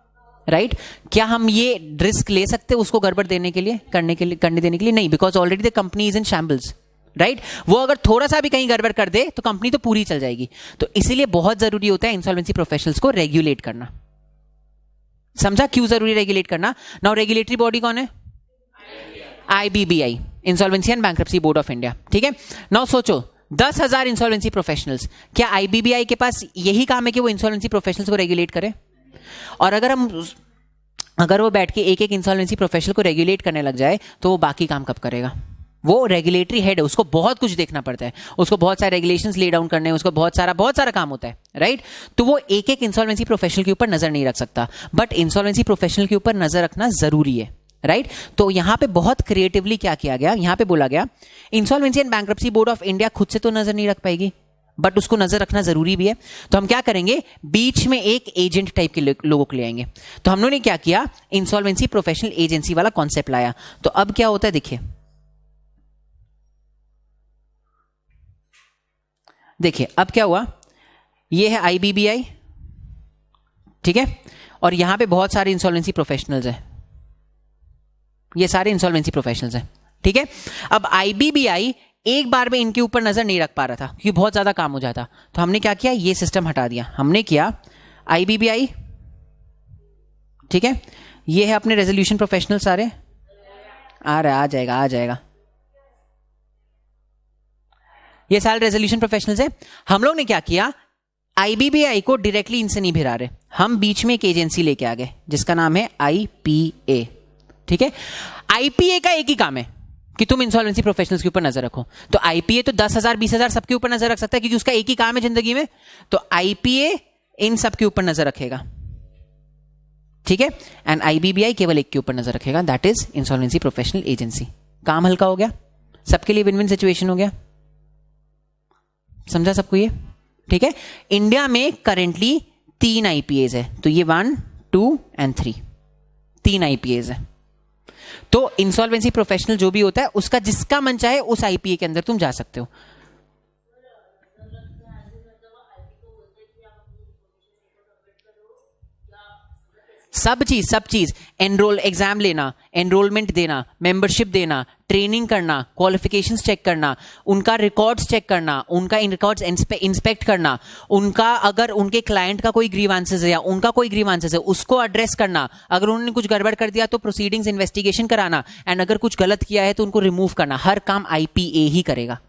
राइट, क्या हम ये रिस्क ले सकते हैं उसको गड़बड़ देने के लिए, करने देने के लिए? नहीं, because already the company is in shambles. Right, वो अगर थोड़ा सा भी कहीं गड़बड़ कर दे तो कंपनी तो पूरी चल जाएगी। तो इसीलिए बहुत जरूरी होता है इंसॉल्वेंसी प्रोफेशनल्स को रेगुलेट करना। समझा क्यों जरूरी रेगुलेट करना? नाउ रेगुलेटरी बॉडी कौन है? IBBI, insolvency and bankruptcy board of India. ठीक है, नाउ सोचो 10,000 इंसॉल्वेंसी प्रोफेशनल्स, क्या आईबीबीआई के पास यही काम है कि वो इंसॉल्वेंसी प्रोफेशनल्स को रेगुलेट करे? और अगर वो बैठ के एक एक इंसॉल्वेंसी प्रोफेशनल को रेगुलेट करने लग जाए तो वो बाकी काम कब करेगा? वो रेगुलेटरी हेड है, उसको बहुत कुछ देखना पड़ता है, उसको बहुत सारे रेगुलेशंस ले डाउन करने हैं, उसको बहुत सारा काम होता है। राइट, तो वो एक एक इंसॉल्वेंसी प्रोफेशनल के ऊपर नजर नहीं रख सकता, बट इंसॉल्वेंसी प्रोफेशनल के ऊपर नजर रखना जरूरी है। राइट, तो यहां पे बहुत क्रिएटिवली क्या किया गया, यहां पे बोला गया insolvency and bankruptcy board of India खुद से तो नजर नहीं रख पाएगी, बट उसको नजर रखना जरूरी भी है। तो हम क्या करेंगे, बीच में एक एजेंट टाइप के लोगों को ले आएंगे। तो हम लोगों ने क्या किया, इंसॉल्वेंसी प्रोफेशनल एजेंसी वाला कॉन्सेप्ट लाया। तो अब क्या होता है देखिए अब क्या हुआ, ये है आईबीबीआई। ठीक है, और यहां पे बहुत सारे इंसॉल्वेंसी प्रोफेशनल्स हैं, ये सारे इंसॉल्वेंसी प्रोफेशनल्स हैं। ठीक है, अब आईबीबीआई एक बार में इनके ऊपर नजर नहीं रख पा रहा था क्योंकि बहुत ज्यादा काम हो जाता। तो हमने क्या किया, ये सिस्टम हटा दिया। हमने किया आईबीबीआई, ठीक है, ये है अपने रेजोल्यूशन प्रोफेशनल सारे, आ जाएगा ये सारे रेजोल्यूशन प्रोफेशनल्स हैं। हम लोग ने क्या किया, आईबीबीआई को डायरेक्टली इनसे नहीं भिड़ा रहे, हम बीच में एक एजेंसी लेके आ गए जिसका नाम है आईपीए। ठीक है, आईपीए का एक ही काम है कि तुम इंसॉल्वेंसी प्रोफेशनल्स के ऊपर नजर रखो। तो आईपीए तो 10,000 20,000 सबके ऊपर नजर रख सकता है क्योंकि उसका एक ही काम है जिंदगी में। तो आईपीए इन सबके ऊपर नजर रखेगा। ठीक है, एंड आईबीबीआई केवल एक के ऊपर नजर रखेगा, that is insolvency professional agency. काम हल्का हो गया, सबके लिए विन विन सिचुएशन हो गया। समझा सबको ये? ठीक है, इंडिया में करेंटली 3 आईपीएज है, तो ये 1 2 एंड 3 3 आईपीएज है। तो इंसॉल्वेंसी प्रोफेशनल जो भी होता है उसका जिसका मन चाहे उस आईपीए के अंदर तुम जा सकते हो। सब चीज एनरोलमेंट देना, मेंबरशिप देना, ट्रेनिंग करना, क्वालिफिकेशंस चेक करना, उनका रिकॉर्ड्स चेक करना, उनका इन रिकॉर्ड्स इंस्पेक्ट करना, उनका अगर उनके क्लाइंट का कोई ग्रीवांसेस है या उनका कोई ग्रीवांसेस है उसको एड्रेस करना, अगर उन्होंने कुछ गड़बड़ कर दिया तो प्रोसीडिंग्स इन्वेस्टिगेशन कराना, एंड अगर कुछ गलत किया है तो उनको रिमूव करना। हर काम आईपीए ही करेगा।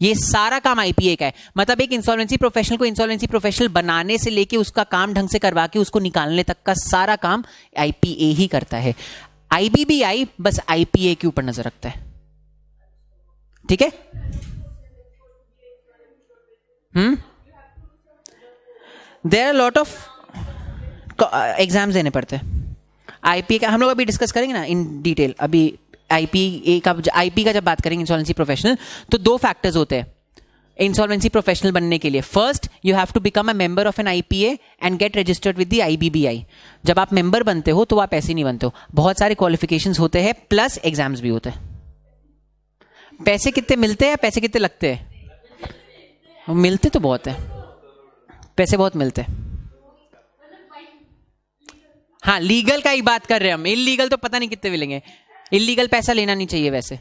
ये सारा काम आईपीए का है। मतलब एक इंसॉल्वेंसी प्रोफेशनल को इंसॉल्वेंसी प्रोफेशनल बनाने से लेके उसका काम ढंग से करवा के उसको निकालने तक का सारा काम आईपीए ही करता है। आईबीबीआई बस आईपीए के ऊपर नजर रखता है। ठीक है। There are lot of exams देने पड़ते हैं आईपीए का। हम लोग अभी डिस्कस करेंगे ना इन डिटेल। अभी आईपी का जब बात करेंगे इंसॉल्वेंसी प्रोफेशनल, तो दो फैक्टर्स होते हैं इंसॉल्वेंसी प्रोफेशनल बनने के लिए। First, you have to become a member of an IPA and get registered with the IBBI. जब आप मेंबर बनते हो तो आप ऐसे नहीं बनते हो, बहुत सारे क्वालिफिकेशंस होते हैं प्लस एग्जाम्स भी होते हैं। पैसे कितने मिलते हैं, पैसे कितने लगते हैं? मिलते तो बहुत है, पैसे बहुत मिलते हैं। हाँ, लीगल का ही बात कर रहे हैं हम, इलीगल तो पता नहीं कितने मिलेंगे। इलीगल पैसा लेना नहीं चाहिए वैसे।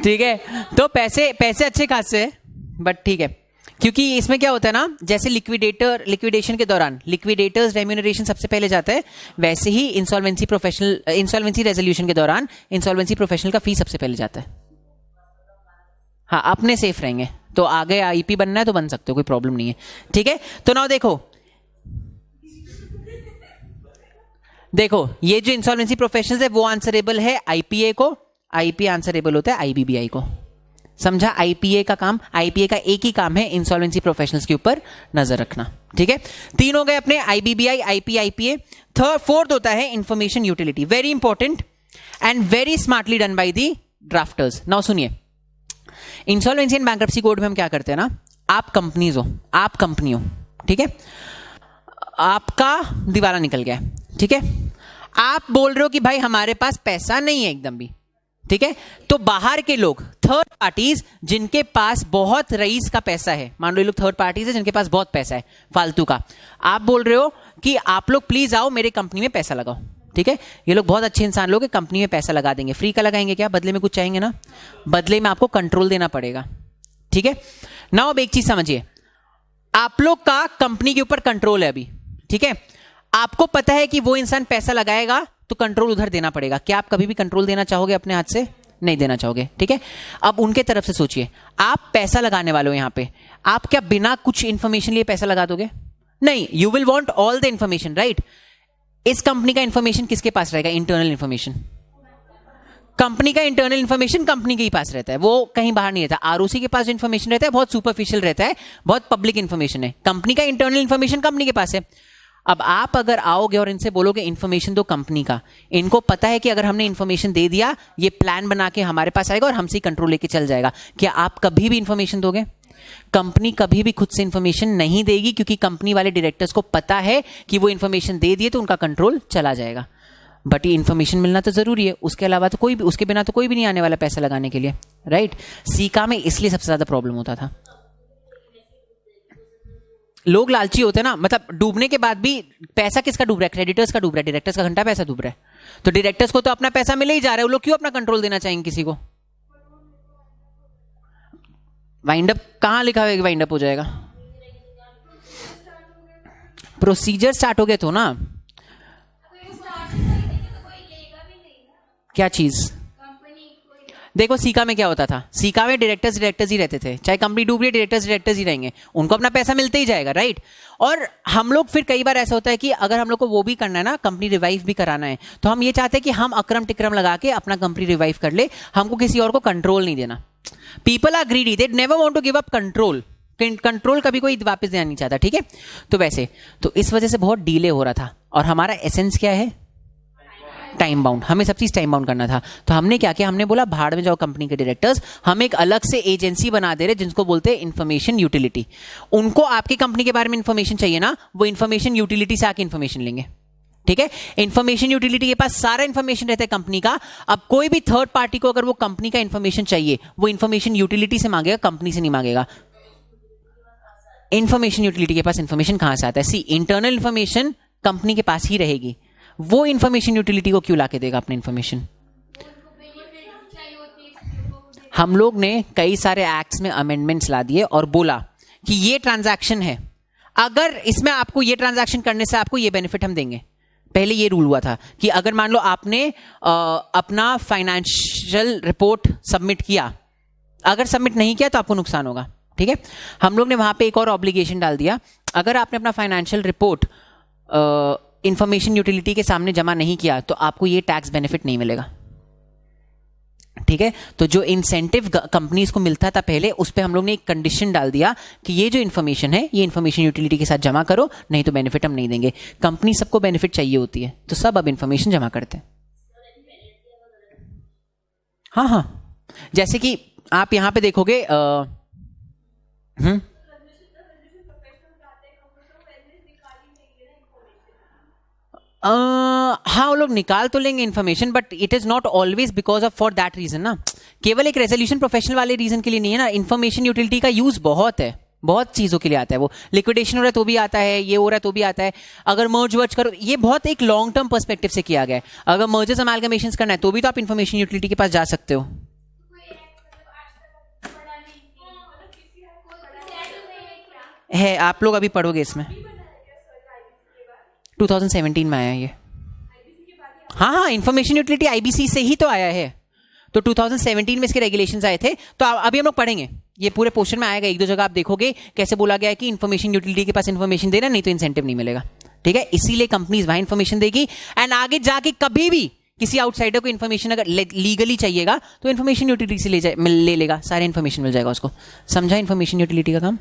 ठीक है, तो पैसे अच्छे खासे हैं, बट ठीक है, क्योंकि इसमें क्या होता है ना, जैसे लिक्विडेशन के दौरान लिक्विडेटर्स रेम्यूनरेशन सबसे पहले जाता है, वैसे ही इंसॉल्वेंसी रेजोल्यूशन के दौरान इंसॉल्वेंसी प्रोफेशनल का फी सबसे पहले जाता है। हाँ, अपने सेफ रहेंगे तो आगे आईपी बनना है तो बन सकते हो, कोई प्रॉब्लम नहीं है। ठीक है, तो नाउ देखो ये जो इंसॉल्वेंसी प्रोफेशनल्स है वो आंसरेबल है आईपीए को, आईपीए आंसरेबल होता है आईबीबीआई को। समझा? आईपीए का एक ही काम है इंसॉल्वेंसी प्रोफेशनल्स के ऊपर नजर रखना। ठीक है, तीन हो गए अपने, आईबीबीआई, आईपी, आईपीए। फोर्थ होता है information utility, very important and very smartly done by the drafters. Now सुनिए, इंसॉल्वेंसी एंड बैंक्रप्सी कोड में हम क्या करते हैं ना, आप कंपनी हो, ठीक है, आपका दिवाला निकल गया है, ठीक है, आप बोल रहे हो कि भाई हमारे पास पैसा नहीं है एकदम भी, ठीक है, तो बाहर के लोग, थर्ड पार्टीज जिनके पास बहुत रईस का पैसा है, मान लो ये लोग थर्ड पार्टीज है जिनके पास बहुत पैसा है फालतू का, आप बोल रहे हो कि आप लोग प्लीज आओ मेरे कंपनी में पैसा लगाओ। ठीक है, ये लोग बहुत अच्छे इंसान लोग हैं, कंपनी में पैसा लगा देंगे। फ्री का लगाएंगे क्या, बदले में कुछ चाहेंगे ना, बदले में आपको कंट्रोल देना पड़ेगा। ठीक है, नाउ अब एक चीज समझिए, आप लोग का कंपनी के ऊपर कंट्रोल है अभी, ठीक है, आपको पता है कि वो इंसान पैसा लगाएगा तो कंट्रोल उधर देना पड़ेगा। क्या आप कभी भी कंट्रोल देना चाहोगे अपने हाथ से? नहीं देना चाहोगे। ठीक है, अब उनके तरफ से सोचिए, आप पैसा लगाने वाले हो यहां पे, आप क्या बिना कुछ इंफॉर्मेशन लिए पैसा लगा दोगे? नहीं, you will want all the information, right. इस कंपनी का इंफॉर्मेशन किसके पास रहेगा? Internal information. कंपनी का इंटरनल इंफॉर्मेशन कंपनी के ही पास रहता है, वो कहीं बाहर नहीं रहता। आरओसी के पास जो इंफॉर्मेशन रहता है बहुत सुपरफिशियल रहता है, बहुत पब्लिक इंफॉर्मेशन है। कंपनी का इंटरनल इंफॉर्मेशन कंपनी के पास है। अब आप अगर आओगे और इनसे बोलोगे इंफॉर्मेशन दो कंपनी का, इनको पता है कि अगर हमने इंफॉर्मेशन दे दिया ये प्लान बना के हमारे पास आएगा और हमसे कंट्रोल लेके चल जाएगा। क्या आप कभी भी इंफॉर्मेशन दोगे? कंपनी कभी भी खुद से इंफॉर्मेशन नहीं देगी, क्योंकि कंपनी वाले डायरेक्टर्स को पता है कि वो इंफॉर्मेशन दे दिए तो उनका कंट्रोल चला जाएगा। बट ये इंफॉर्मेशन मिलना तो जरूरी है, उसके अलावा तो कोई भी, उसके बिना तो कोई भी नहीं आने वाला पैसा लगाने के लिए, राइट। सीका में इसलिए सबसे ज्यादा प्रॉब्लम होता था, लोग लालची होते हैं ना, मतलब डूबने के बाद भी पैसा किसका डूब रहा है? क्रेडिटर्स का डूब रहा है, डायरेक्टर्स का घंटा पैसा डूब रहा है। तो डायरेक्टर्स को तो अपना पैसा मिले ही जा रहा है, वो लोग क्यों अपना कंट्रोल देना चाहेंगे किसी को? वाइंड अप कहां लिखा हुआ है? वाइंड अप हो जाएगा, प्रोसीजर स्टार्ट हो गए तो ना, क्या चीज? देखो सीका में क्या होता था, सीका में डायरेक्टर्स ही रहते थे, चाहे कंपनी डूब रही है डायरेक्टर्स ही रहेंगे, उनको अपना पैसा मिलते ही जाएगा, राइट। और हम लोग फिर कई बार ऐसा होता है कि अगर हम लोग को वो भी करना है ना, कंपनी रिवाइव भी कराना है, तो हम ये चाहते हैं कि हम अक्रम टिक्रम लगा के अपना कंपनी रिवाइव कर ले, हमको किसी और को कंट्रोल नहीं देना। People are greedy, they never want to give up control, control कभी कोई वापस देना नहीं चाहता। ठीक है, तो वैसे तो इस वजह से बहुत डीले हो रहा था, और हमारा एसेंस क्या है? Time bound. हमें सब चीज टाइम बाउंड करना था, तो हमने क्या किया, हमने बोला भाड़ में जाओ कंपनी के डायरेक्टर्स, हम एक अलग से एजेंसी बना दे रहे जिनको बोलते हैं इंफॉर्मेशन यूटिलिटी। उनको आपकी कंपनी के बारे में इंफॉर्मेशन चाहिए ना, वो इंफॉर्मेशन यूटिलिटी से आके इंफॉर्मेशन लेंगे। ठीक है। इंफॉर्मेशन यूटिलिटी के पास सारा इंफॉर्मेशन रहता है कंपनी का। अब कोई भी थर्ड पार्टी को अगर वो कंपनी का इंफॉर्मेशन चाहिए, वो इंफॉर्मेशन यूटिलिटी से मांगेगा, कंपनी से नहीं मांगेगा। इंफॉर्मेशन यूटिलिटी के पास इंफॉर्मेशन कहां से आता है? सी, इंटरनल इंफॉर्मेशन कंपनी के पास ही रहेगी, वो इंफॉर्मेशन यूटिलिटी को क्यों लाके देगा अपने इंफॉर्मेशन? हम लोग ने कई सारे एक्ट्स में अमेंडमेंट्स ला दिए और बोला कि ये ट्रांजैक्शन है, अगर इसमें आपको ये ट्रांजैक्शन करने से आपको ये बेनिफिट हम देंगे। पहले ये रूल हुआ था कि अगर मान लो आपने अपना फाइनेंशियल रिपोर्ट सबमिट किया, अगर सबमिट नहीं किया तो आपको नुकसान होगा, ठीक है। हम लोग ने वहां पे एक और ऑब्लिगेशन डाल दिया, अगर आपने अपना फाइनेंशियल रिपोर्ट इंफॉर्मेशन यूटिलिटी के सामने जमा नहीं किया तो आपको ये टैक्स बेनिफिट नहीं मिलेगा, ठीक है। तो जो इंसेंटिव कंपनीज को मिलता था पहले, उस पे हम लोग ने एक कंडीशन डाल दिया कि ये जो इन्फॉर्मेशन है ये इन्फॉर्मेशन यूटिलिटी के साथ जमा करो, नहीं तो बेनिफिट हम नहीं देंगे। कंपनी सबको बेनिफिट चाहिए होती है, तो सब अब इन्फॉर्मेशन जमा करते हैं। हाँ हाँ, जैसे कि आप यहां पे देखोगे हाँ, वो लोग निकाल तो लेंगे information, but it is not always because of for that reason ना। केवल एक रेजोल्यूशन प्रोफेशनल वाले रीजन के लिए नहीं है ना। इन्फॉर्मेशन यूटिलिटी का यूज बहुत है, बहुत चीजों के लिए आता है। वो लिक्विडेशन हो रहा है तो भी आता है, ये हो रहा है तो भी आता है, अगर मर्ज वर्ज करो, ये बहुत एक लॉन्ग टर्म पर्सपेक्टिव से किया गया है। अगर मर्जर्स अमालगमेशंस करना है तो भी तो आप इन्फॉर्मेशन यूटिलिटी के पास जा सकते हो। है, आप लोग अभी पढ़ोगे इसमें, 2017 में आया ये। हाँ हाँ, इंफॉर्मेशन यूटिलिटी आईबीसी से ही तो आया है, तो 2017 में इसके रेगुलेशंस आए थे। तो अभी हम लोग पढ़ेंगे, ये पूरे पोर्शन में आएगा, एक दो जगह आप देखोगे कैसे बोला गया है कि इंफॉर्मेशन यूटिलिटी के पास इंफॉर्मेशन देना, नहीं तो इंसेंटिव नहीं मिलेगा, ठीक है। इसीलिए कंपनीज वहां इंफॉर्मेशन देगी, एंड आगे जाके कभी भी किसी आउटसाइडर को इन्फॉर्मेशन अगर लीगली चाहिएगा तो इन्फॉर्मेशन यूटिलिटी से ले लेगा, सारे इन्फॉर्मेशन मिल जाएगा उसको। समझा इन्फॉर्मेशन यूटिलिटी का काम?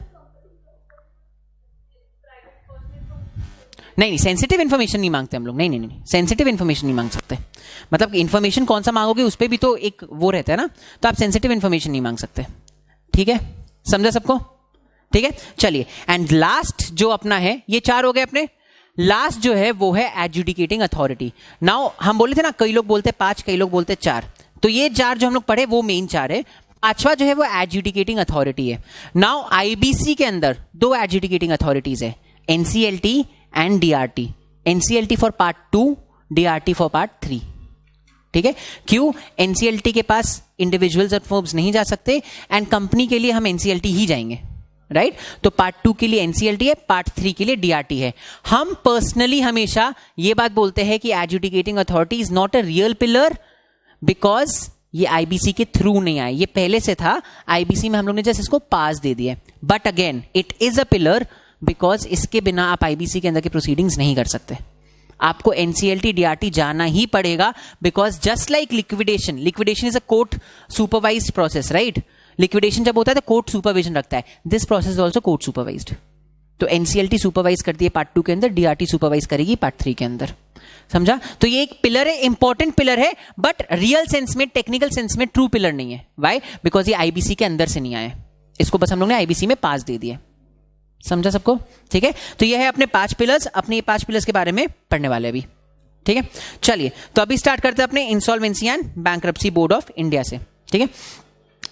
नहीं, सेंसिटिव इन्फॉर्मेशन नहीं मांगते हम लोग, नहीं, सेंसिटिव इन्फॉर्मेशन नहीं मांग सकते। मतलब इन्फॉर्मेशन कौन सा मांगोगे उस पर भी तो एक वो रहता है ना, तो आप सेंसिटिव इन्फॉर्मेशन नहीं मांग सकते, ठीक है। समझा सबको? ठीक है, चलिए। एंड लास्ट जो अपना है, ये 4 हो गए अपने। लास्ट जो है वो है एडजुडिकेटिंग अथॉरिटी। नाउ हम बोले थे ना, कई लोग बोलते 5, कई लोग बोलते 4, तो ये 4 जो हम लोग पढ़े वो मेन 4 है। 5वां जो है वो एडजुडिकेटिंग अथॉरिटी है। नाउ आईबीसी के अंदर 2 एडजुडिकेटिंग अथॉरिटीज है, NCLT and DRT. NCLT for part 2, DRT for part 3, ठीक है। क्यों? एनसीएलटी के पास इंडिविजुअल्स और फर्म्स नहीं जा सकते, एंड कंपनी के लिए हम एनसीएलटी ही जाएंगे, राइट। तो पार्ट 2 के लिए एनसीएलटी है, पार्ट 3 के लिए डीआरटी है। हम पर्सनली हमेशा ये बात बोलते हैं कि adjudicating authority is not a real pillar, because ये आईबीसी के थ्रू नहीं आए, ये पहले से था आईबीसी में, हम लोग ने जस्ट इसको पास दे दिया। But again it is a pillar, because इसके बिना आप आईबीसी के अंदर के प्रोसीडिंग्स नहीं कर सकते। आपको एनसीएलटी डीआरटी जाना ही पड़ेगा, because just like liquidation is a court supervised process, right. Liquidation जब होता है तो कोर्ट सुपरविजन रखता है, this process is also court supervised. तो एनसीएलटी सुपरवाइज करती है पार्ट 2 के अंदर, डीआरटी सुपरवाइज करेगी पार्ट 3 के अंदर। समझा? तो ये एक पिलर है, इंपॉर्टेंट पिलर है, बट रियल सेंस में, टेक्निकल सेंस में ट्रू पिलर नहीं है। वाई? बिकॉज ये आईबीसी के अंदर से नहीं आया, इसको बस हम लोग ने आईबीसी में पास दे दिया। समझा सबको? ठीक है, तो ये है अपने 5 पिलर्स। अपने ये 5 पिलर्स के बारे में पढ़ने वाले अभी, ठीक है। चलिए, तो अभी स्टार्ट करते हैं अपने insolvency and bankruptcy board of India से, ठीक है।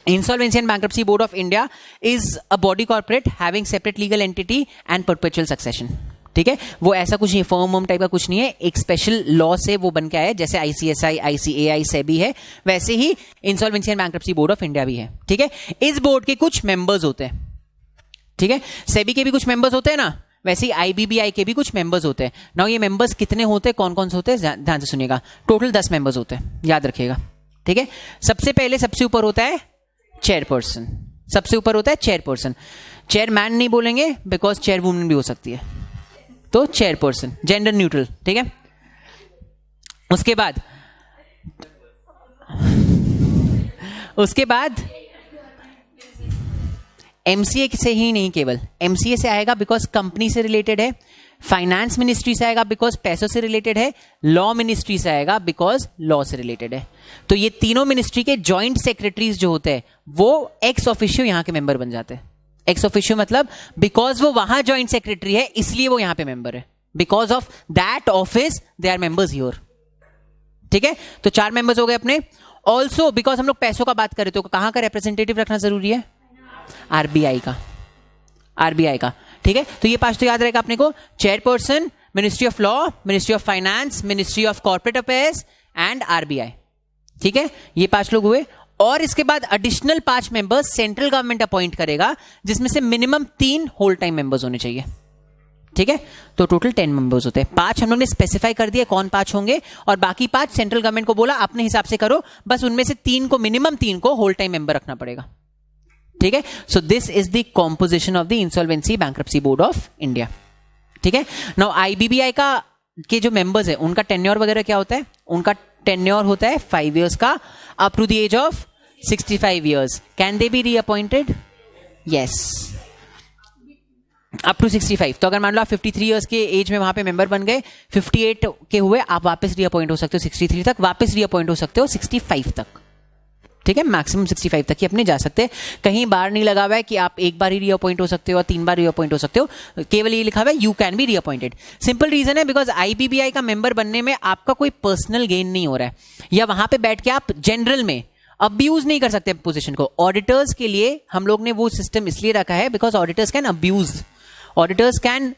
Insolvency and bankruptcy board of India is a body corporate having separate legal entity and perpetual succession, ठीक है। वो ऐसा कुछ नहीं, फर्म टाइप का कुछ नहीं है, एक स्पेशल लॉ से वो बन के आया है, जैसे आईसीएसआई, आईसीएआई, सेबी है, वैसे ही insolvency and bankruptcy board of India भी है, ठीक है। इस बोर्ड के कुछ मेंबर्स होते हैं, ठीक है। सेबी के भी कुछ मेंबर्स होते हैं ना, वैसे ही आईबीबीआई के भी कुछ मेंबर्स होते हैं। नाउ ये मेंबर्स कितने होते हैं, कौन कौन से होते हैं, ध्यान से सुनिएगा। टोटल 10 मेंबर्स होते हैं, याद रखिएगा, ठीक है। सबसे पहले सबसे ऊपर होता है चेयरपर्सन, सबसे ऊपर होता है चेयरपर्सन। चेयरमैन नहीं बोलेंगे, बिकॉज चेयरवुमन भी हो सकती है, तो चेयरपर्सन, जेंडर न्यूट्रल, ठीक है। उसके बाद एमसीए से ही नहीं, केवल एमसीए से आएगा बिकॉज कंपनी से रिलेटेड है, फाइनेंस मिनिस्ट्री से आएगा बिकॉज पैसों से रिलेटेड है, लॉ मिनिस्ट्री से आएगा बिकॉज लॉ से रिलेटेड है। तो ये तीनों मिनिस्ट्री के जॉइंट सेक्रेटरीज जो होते हैं वो एक्स ऑफिशियो यहां के मेंबर बन जाते हैं। एक्स ऑफिशियो मतलब बिकॉज वो वहां जॉइंट सेक्रेटरी है इसलिए वो यहां पे मेंबर है, because of that office they are members here. ठीक है, तो 4 मेंबर्स हो गए अपने. ऑल्सो बिकॉज हम लोग पैसों का बात करें तो कहां का रिप्रेजेंटेटिव रखना जरूरी है? आरबीआई का. आरबीआई का. ठीक है, तो ये 5 तो याद रहेगा अपने को. Chairperson, ministry of law, ministry of finance, ministry of corporate affairs and RBI. ठीक है, ये 5 लोग हुए. और इसके बाद additional 5 members central government appoint करेगा, जिसमें से मिनिमम 3 होल टाइम मेंबर्स होने चाहिए. ठीक है, तो टोटल 10 मेंबर्स होते हैं. 5 हम लोग ने स्पेसिफाई कर दिया कौन 5 होंगे, और बाकी 5 सेंट्रल गवर्नमेंट को बोला अपने हिसाब से करो, बस उनमें से 3 को, मिनिमम 3 को होल टाइम मेंबर रखना पड़ेगा. ठीक है, so this is the composition of the insolvency bankruptcy board of India. ठीक है, नाउ आईबीबीआई का के जो मेंबर्स है उनका टेन्योर वगैरह क्या होता है? उनका टेन्योर होता है 5 years का, up to the age of 65 years. Can they be reappointed? Yes, up to 65. तो अगर मान लो आप 53 years के एज में वहां पे मेंबर बन गए, 58 के हुए, आप वापस रीअपॉइंट हो सकते हो 63 तक, वापस रीअपॉइंट हो सकते हो 65 तक. ठीक है, मैक्सिमम 65 तक ही अपने जा सकते हैं. कहीं बार नहीं लगा हुआ है कि आप एक बार ही रीअपॉइंट हो सकते हो और 3 बार रीअपॉइंट हो सकते हो. केवल ये लिखा हुआ है you can be reappointed. Simple reason है बिकॉज आईबीबीआई का मेंबर बनने में आपका कोई पर्सनल गेन नहीं हो रहा है, या वहां पे बैठ के आप जनरल में अब्यूज नहीं कर सकते पोजीशन को. ऑडिटर्स के लिए हम लोग ने वो सिस्टम इसलिए रखा है because auditors can abuse, auditors can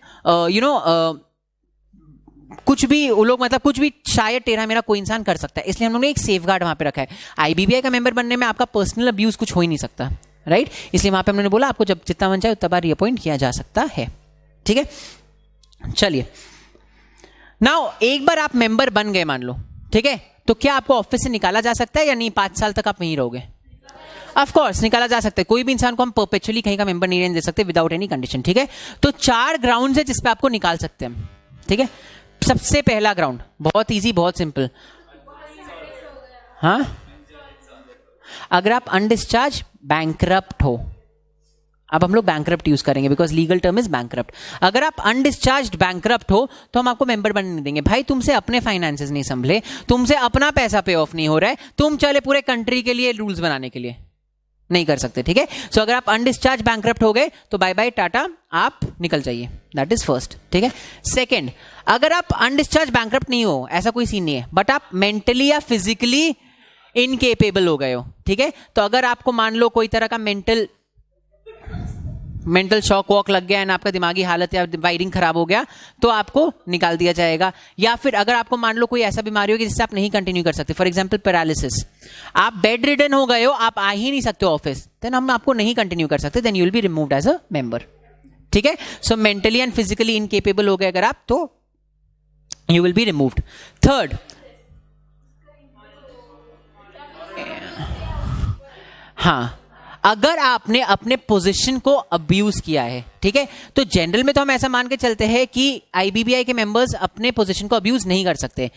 कुछ भी, वो लोग मतलब कुछ भी शायद टेढ़ा मेरा कोई इंसान कर सकता है, इसलिए हम लोगों ने एक सेफ गार्ड वहां पे रखा है. आईबीबीआई का मेंबर बनने में आपका पर्सनल अब्यूज कुछ हो ही नहीं सकता, राइट? इसलिए वहां पे हमने बोला आपको जब जितना मन चाहे उतना बार रीअपॉइंट किया जा सकता है. ठीक है, चलिए नाउ एक बार आप मेंबर बन गए मान लो, ठीक है, तो क्या आपको ऑफिस से निकाला जा सकता है या नहीं? 5 साल तक आप वहीं रहोगे? ऑफ कोर्स निकाला जा सकता है. कोई भी इंसान को हम परपेचुअली कहीं का मेंबर नहीं रहने दे सकते विदाउट एनी कंडीशन. ठीक है, तो 4 ग्राउंड्स है जिस पे आपको निकाल सकते हैं हम. ठीक है, सबसे पहला ग्राउंड बहुत इजी, बहुत सिंपल. हाँ, अगर आप अनडिस्चार्ज बैंकरप्ट हो, अब हम लोग बैंकरप्ट यूज करेंगे because legal term is bankrupt. अगर आप अनडिस्चार्ज बैंकरप्ट हो तो हम आपको मेंबर बनने नहीं देंगे. भाई तुमसे अपने फाइनेंसेस नहीं संभले, तुमसे अपना पैसा पे ऑफ नहीं हो रहा है, तुम चले पूरे कंट्री के लिए रूल्स बनाने के लिए, नहीं कर सकते. ठीक है, सो अगर आप अनडिस्चार्ज बैंकरप्ट हो गए तो बाय बाय टाटा, आप निकल जाइए. That is first. ठीक है, सेकंड, अगर आप अनडिस्चार्ज बैंकरप्ट नहीं हो, ऐसा कोई सीन नहीं है, बट आप मेंटली या फिजिकली इनकेपेबल हो गए हो. ठीक है, तो अगर आपको मान लो कोई तरह का मेंटल शॉक वॉक लग गया एंड आपका दिमागी हालत या वायरिंग खराब हो गया तो आपको निकाल दिया जाएगा. या फिर अगर आपको मान लो कोई ऐसा बीमारी होगी जिससे आप नहीं कंटिन्यू कर सकते, फॉर एग्जांपल पैरालिसिस, आप बेड रिडन हो गए हो, आप आ ही नहीं सकते ऑफिस, देन हम आपको नहीं कंटिन्यू कर सकते, then you will be removed as a member. ठीक है, so mentally and physically incapable हो गए अगर आप, तो you will be removed. Third, हाँ, अगर आपने अपने पोजीशन को अब्यूज किया है. ठीक है, तो जनरल में तो हम ऐसा मान के चलते हैं कि आईबीबीआई के मेंबर्स अपने पोजीशन को अब्यूज नहीं कर सकते,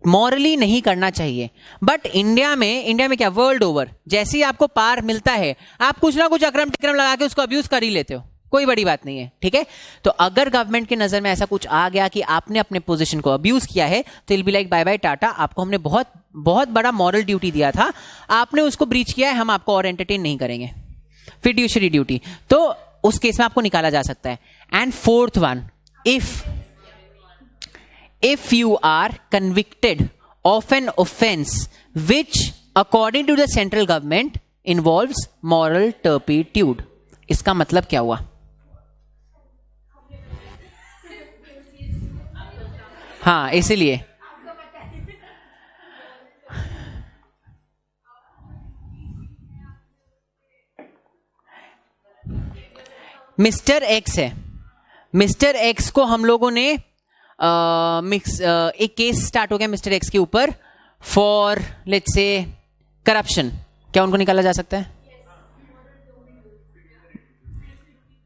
मॉरली नहीं करना चाहिए. बट इंडिया में क्या, वर्ल्ड ओवर जैसे ही आपको पार मिलता है आप कुछ ना कुछ अक्रम टिक्रम लगा के उसको अब्यूज कर ही लेते हो, कोई बड़ी बात नहीं है. ठीक है, तो अगर गवर्नमेंट की नजर में ऐसा कुछ आ गया कि आपने अपने पोजीशन को अब्यूज किया है तो I'll be like bye bye tata, आपको हमने बहुत बहुत बड़ा मॉरल ड्यूटी दिया था, आपने उसको ब्रीच किया है, हम आपको और एंटरटेन नहीं करेंगे. फिड्यूशरी ड्यूटी, तो उस केस में आपको निकाला जा सकता है. And fourth one, if you are convicted of an offense which according to the central government involves moral turpitude. इसका मतलब क्या हुआ? हाँ, इसीलिए मिस्टर एक्स है, मिस्टर एक्स को हम लोगों ने एक केस स्टार्ट हो गया मिस्टर एक्स के ऊपर फॉर लेट्स से करप्शन. क्या उनको निकाला जा सकता है?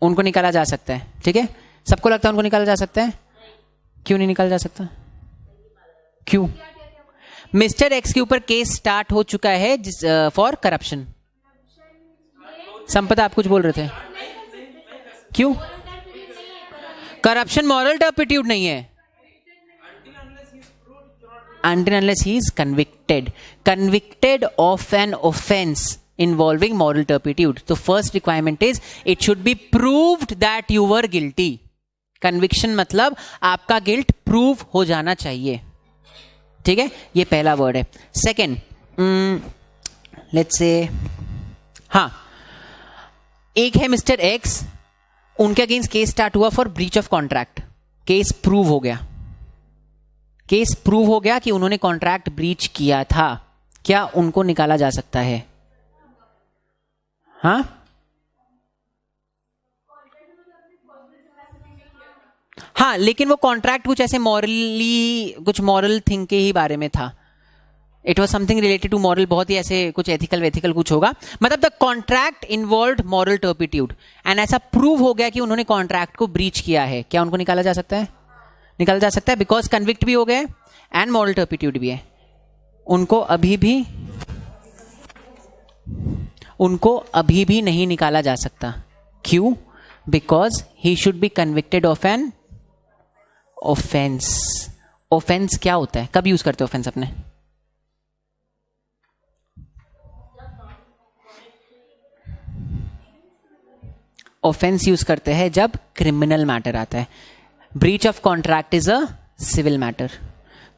उनको निकाला जा सकता है. ठीक है, सबको लगता है उनको निकाला जा सकता है. क्यों नहीं निकाला जा सकता? क्यों? मिस्टर एक्स के ऊपर केस स्टार्ट हो चुका है फॉर करप्शन. संपदा आप कुछ बोल रहे थे, क्यों? करप्शन मॉरल टर्पिट्यूड नहीं है. Until unless he is convicted of an offense involving moral turpitude. So first requirement is it should be proved that you were guilty. Conviction मतलब आपका गिल्ट प्रूव हो जाना चाहिए, ठीक है, ये पहला वर्ड है। सेकेंड, लेट्स से, हाँ, एक है मिस्टर एक्स, उनके अगेंस्ट केस स्टार्ट हुआ for breach of contract, case prove हो गया, केस प्रूव हो गया कि उन्होंने कॉन्ट्रैक्ट ब्रीच किया था, क्या उनको निकाला जा सकता है? हाँ, हाँ, लेकिन वो कॉन्ट्रैक्ट कुछ ऐसे मॉरली, कुछ मॉरल थिंग के ही बारे में था, it was something related to moral, बहुत ही ऐसे कुछ एथिकल वेथिकल कुछ होगा, मतलब the contract involved moral turpitude, and ऐसा प्रूव हो गया कि उन्होंने कॉन्ट्रैक्ट को ब्रीच किया है, क्या उनको निकाला जा सकता है? निकाला जा सकता है, बिकॉज कन्विक्ट भी हो गए एंड मॉरल टर्पिट्यूड भी है, उनको अभी भी नहीं निकाला जा सकता। क्यों? Because he should be convicted of an offence. Offence क्या होता है? कब यूज करते हो ऑफेंस अपने? ऑफेंस यूज करते हैं जब क्रिमिनल मैटर आता है। Breach of contract is a civil matter,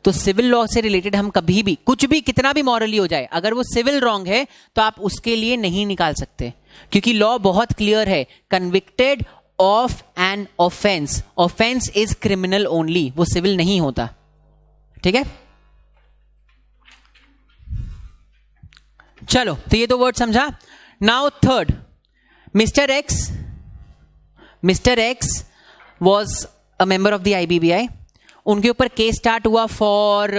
तो सिविल लॉ से रिलेटेड हम कभी भी कुछ भी कितना भी मॉरली हो जाए, अगर वो सिविल रॉन्ग है तो आप उसके लिए नहीं निकाल सकते, क्योंकि लॉ बहुत क्लियर है, convicted of an offence, offence is criminal only, वो सिविल नहीं होता, ठीक है। चलो, तो ये दो वर्ड समझा। Now third, mister X was a member of the IBBI, उनके ऊपर केस स्टार्ट हुआ फॉर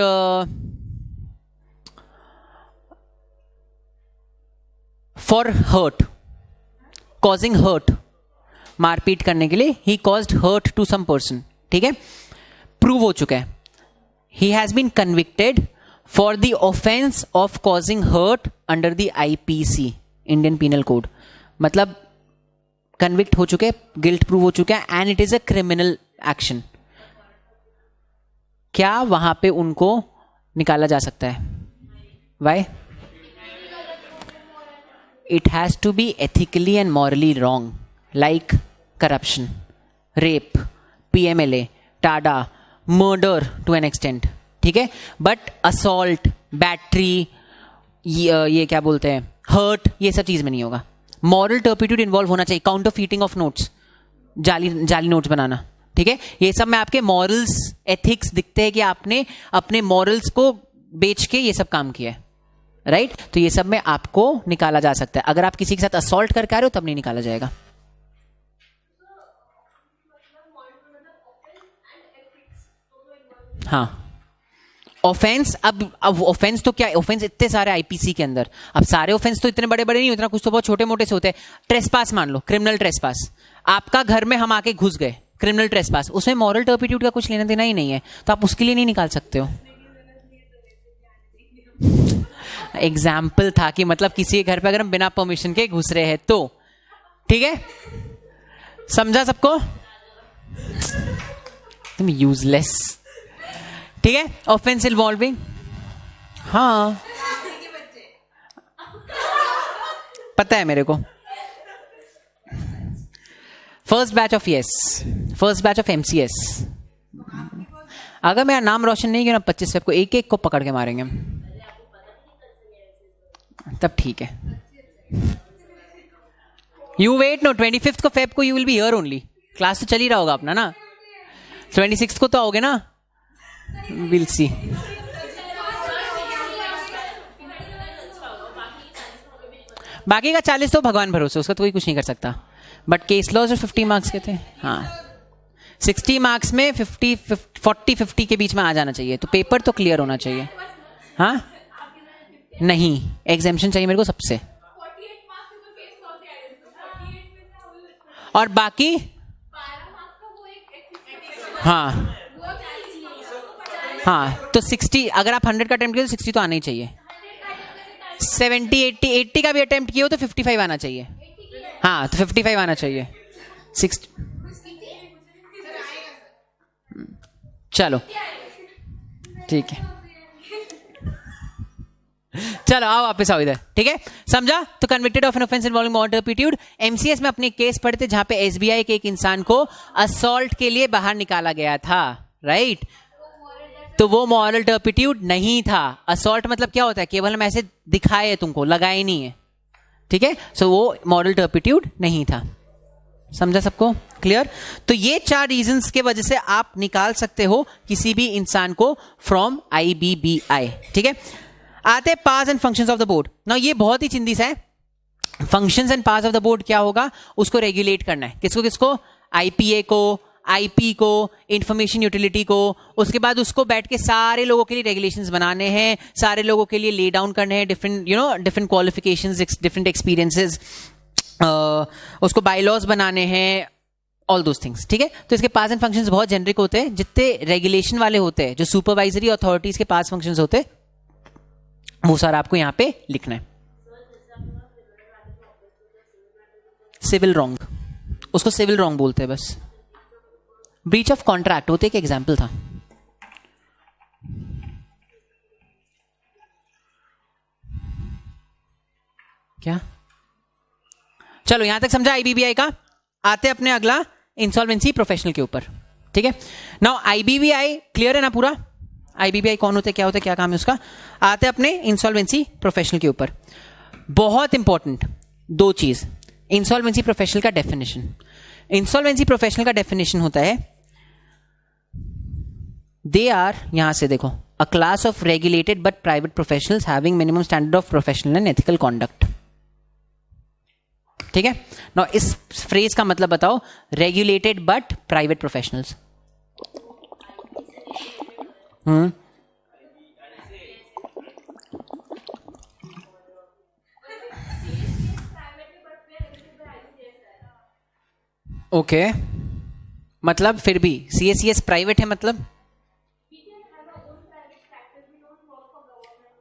हर्ट, कॉजिंग हर्ट, मारपीट करने के लिए, he caused hurt to some person, ठीक है, प्रूव हो चुका है। He has been convicted for the offence of causing hurt under the IPC, Indian penal code, मतलब कन्विक्ट हो चुके, गिल्ट प्रूव हो चुका है, and it is a criminal action. क्या वहां पे उनको निकाला जा सकता है? Why? It has to be ethically and morally wrong, like corruption, rape, PMLA, TADA, murder to an extent, ठीक है, बट असॉल्ट, बैटरी, ये क्या बोलते हैं, हर्ट, ये सब चीज में नहीं होगा। मॉरल टर्पिट्यूड इन्वॉल्व होना चाहिए, काउंटरफीटिंग ऑफ नोट्स, जाली नोट्स बनाना, ठीक है, ये सब में आपके मॉरल्स, एथिक्स दिखते हैं कि आपने अपने मॉरल्स को बेच के ये सब काम किया है, राइट, तो ये सब में आपको निकाला जा सकता है। अगर आप किसी के साथ असॉल्ट करके आ रहे हो तब नहीं निकाला जाएगा। हाँ, ऑफेंस, अब ऑफेंस तो क्या, ऑफेंस इतने सारे IPC के अंदर, अब सारे ऑफेंस तो इतने बड़े बड़े नहीं होते ना, कुछ तो बहुत छोटे मोटे से होते हैं। ट्रेसपास मान लो, क्रिमिनल ट्रेसपास, आपका घर में हम आके घुस गए, क्रिमिनल ट्रेसपास, उसमें मॉरल टर्पिट्यूड का कुछ लेना देना ही नहीं है, तो आप उसके लिए नहीं निकाल सकते हो। एग्जाम्पल था कि मतलब किसी के घर पे अगर हम बिना परमिशन के घुस रहे हैं तो, ठीक है, समझा सबको? तुम यूजलेस, ठीक है। ऑफेंस इन्वॉल्विंग, हाँ पता है मेरे को, फर्स्ट बैच ऑफ MCS, अगर मेरा नाम रोशन नहीं किया ना 25 फेब को एक एक को पकड़ के मारेंगे हम, तब ठीक है। यू वेट, नो 25 को फेब को you will be here only, class तो चल ही रहा होगा अपना ना, 26 को तो आओगे ना, विल सी। बाकी का 40 तो भगवान भरोसे, उसका तो कोई कुछ नहीं कर सकता, बट केस लॉ जो 50 मार्क्स के थे, हाँ 60 मार्क्स में 40-50 के बीच में आ जाना चाहिए, तो पेपर तो क्लियर होना चाहिए। हाँ नहीं, एग्जामिशन चाहिए मेरे को सबसे, और बाकी हाँ हाँ, तो 60, अगर आप 100 का अटेम्प्ट किया तो 60 तो आना ही चाहिए, 70-80 का भी अटेम्प्ट किया हो तो 55 आना चाहिए, हाँ तो 55 आना चाहिए, 60। चलो ठीक है, चलो आओ वापस आओ इधर, ठीक है, समझा? तो convicted of an offence involving moral turpitude. MCS में अपने केस पढ़े थे जहां पे एसबीआई के एक इंसान को असॉल्ट के लिए बाहर निकाला गया था, राइट? तो वो मॉरल टर्पिट्यूड नहीं था। असॉल्ट मतलब क्या होता है? केवल हम ऐसे दिखाए तुमको, लगाए नहीं है, ठीक है? सो वो मॉरल टर्पिट्यूड नहीं था। समझा सबको? क्लियर? तो ये 4 रीजंस के वजह से आप निकाल सकते हो किसी भी इंसान को फ्रॉम आईबीबीआई, ठीक है? आते हैं powers and functions of the board. ना ये बहुत ही चिंदी सा है। Functions and powers of the board क्या होगा? उसको रेगुलेट करना है। किसको किसको? आईपीए को, आईपी को, इंफॉर्मेशन यूटिलिटी को। उसके बाद उसको बैठ के सारे लोगों के लिए रेगुलेशंस बनाने हैं, सारे लोगों के लिए ले डाउन करने हैं, different different qualifications, different experiences, उसको बायलॉज बनाने हैं, ऑल दोस थिंग्स, ठीक है? तो इसके पास एंड फंक्शंस बहुत जेनरिक होते हैं। जितने रेगुलेशन वाले होते हैं, जो सुपरवाइजरी अथॉरिटीज के पास फंक्शंस होते हैं, वो सारा आपको यहां पे लिखना है। सिविल रॉन्ग, उसको सिविल रॉन्ग बोलते हैं बस। ब्रीच ऑफ कॉन्ट्रैक्ट होते एक एग्जाम्पल था। क्या? चलो यहां तक समझा आईबीबीआई का। आते अपने अगला इंसॉल्वेंसी प्रोफेशनल के ऊपर, ठीक है? नाउ आईबीबीआई क्लियर है ना पूरा? आईबीबीआई कौन होता है, क्या होता है, क्या काम है उसका? आते अपने इंसॉल्वेंसी प्रोफेशनल के ऊपर। बहुत इंपॉर्टेंट 2 चीज। इंसॉल्वेंसी प्रोफेशनल का डेफिनेशन। इंसॉल्वेंसी प्रोफेशनल का डेफिनेशन होता है, दे आर, यहां से देखो, अ class of regulated but private professionals having minimum standard of professional and ethical conduct, ठीक है? नाउ इस फ्रेज का मतलब बताओ। Regulated but private professionals. Okay, मतलब फिर भी सीएससीएस प्राइवेट है मतलब?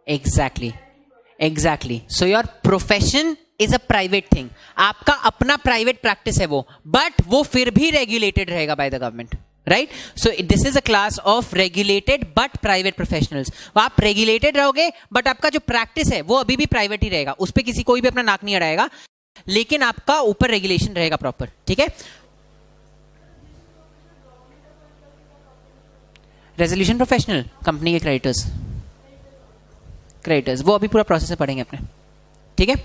Exactly. So your profession is a private thing. आपका अपना प्राइवेट प्रैक्टिस है वो, बट वो फिर भी रेगुलेटेड रहेगा by the government, right? So this is a class of regulated but private professionals. आप रेगुलेटेड रहोगे बट आपका जो प्रैक्टिस है वो अभी भी प्राइवेट ही रहेगा, उस पर किसी कोई भी अपना नाक नहीं अड़ाएगा, लेकिन आपका ऊपर रेगुलेशन रहेगा प्रॉपर, ठीक है? रेजोल्यूशन प्रोफेशनल, कंपनी के क्रेडिटर्स, वो अभी पूरा प्रोसेस में पढ़ेंगे अपने, ठीक है?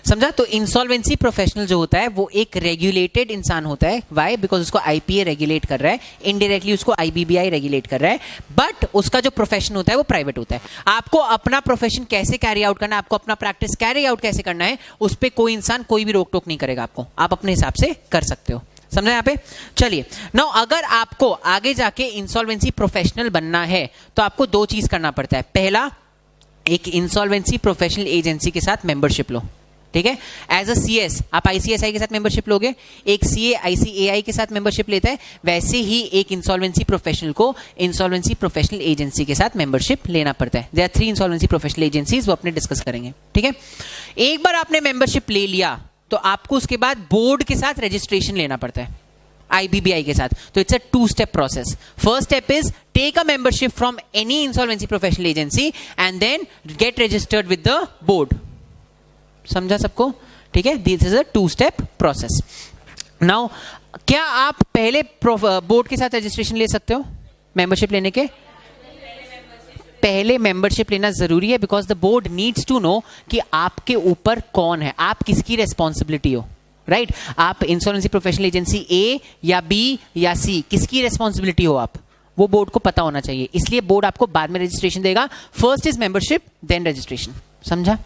समझा? तो इंसॉल्वेंसी प्रोफेशनल जो होता है वो एक रेगुलेटेड इंसान होता है। व्हाई? बिकॉज उसको आईपीए रेगुलेट कर रहा है, इनडायरेक्टली उसको आईबीबीआई रेगुलेट कर रहा है, बट उसका जो प्रोफेशन होता है वो प्राइवेट होता है। आपको अपना प्रोफेशन कैसे कैरी आउट करना है, आपको अपना प्रैक्टिस कैरी आउट कैसे करना है, उस पर कोई इंसान कोई भी रोक टोक नहीं करेगा आपको, आप अपने हिसाब से कर सकते हो। समझा यहाँ पे? चलिए, नाउ अगर आपको आगे जाके इंसॉल्वेंसी प्रोफेशनल बनना है तो आपको 2 चीज करना पड़ता है। पहला, एक इंसॉल्वेंसी प्रोफेशनल एजेंसी के साथ मेंबरशिप लो, ठीक है? एज अ सीएस आप आईसीएसआई के साथ मेंबरशिप लोगे, एक सीए आईसीएआई के साथ मेंबरशिप लेता है, वैसे ही एक इंसॉल्वेंसी प्रोफेशनल को इंसॉल्वेंसी प्रोफेशनल एजेंसी के साथ मेंबरशिप लेना पड़ता है। There are 3 insolvency professional agencies, वो अपने डिस्कस करेंगे, ठीक है? एक बार आपने मेंबरशिप ले लिया तो आपको उसके बाद बोर्ड के साथ रजिस्ट्रेशन लेना पड़ता है, आईबीबीआई के साथ। तो it's a 2-step process. First step is take a membership from any insolvency professional agency and then get registered with the board. समझा सबको? ठीक है? This is a 2-step process. Now क्या आप पहले बोर्ड के साथ रजिस्ट्रेशन ले सकते हो? मेंबरशिप लेने के पहले मेंबरशिप लेना जरूरी है, because the board needs to know कि आपके ऊपर कौन है, आप किसकी रेस्पॉन्सिबिलिटी हो, राइट? आप इंश्योरेंस प्रोफेशनल एजेंसी ए या बी या सी, किसकी रेस्पॉन्सिबिलिटी हो आप, वो बोर्ड को पता होना चाहिए। इसलिए बोर्ड आपको बाद में रजिस्ट्रेशन देगा। First is membership then registration. समझा?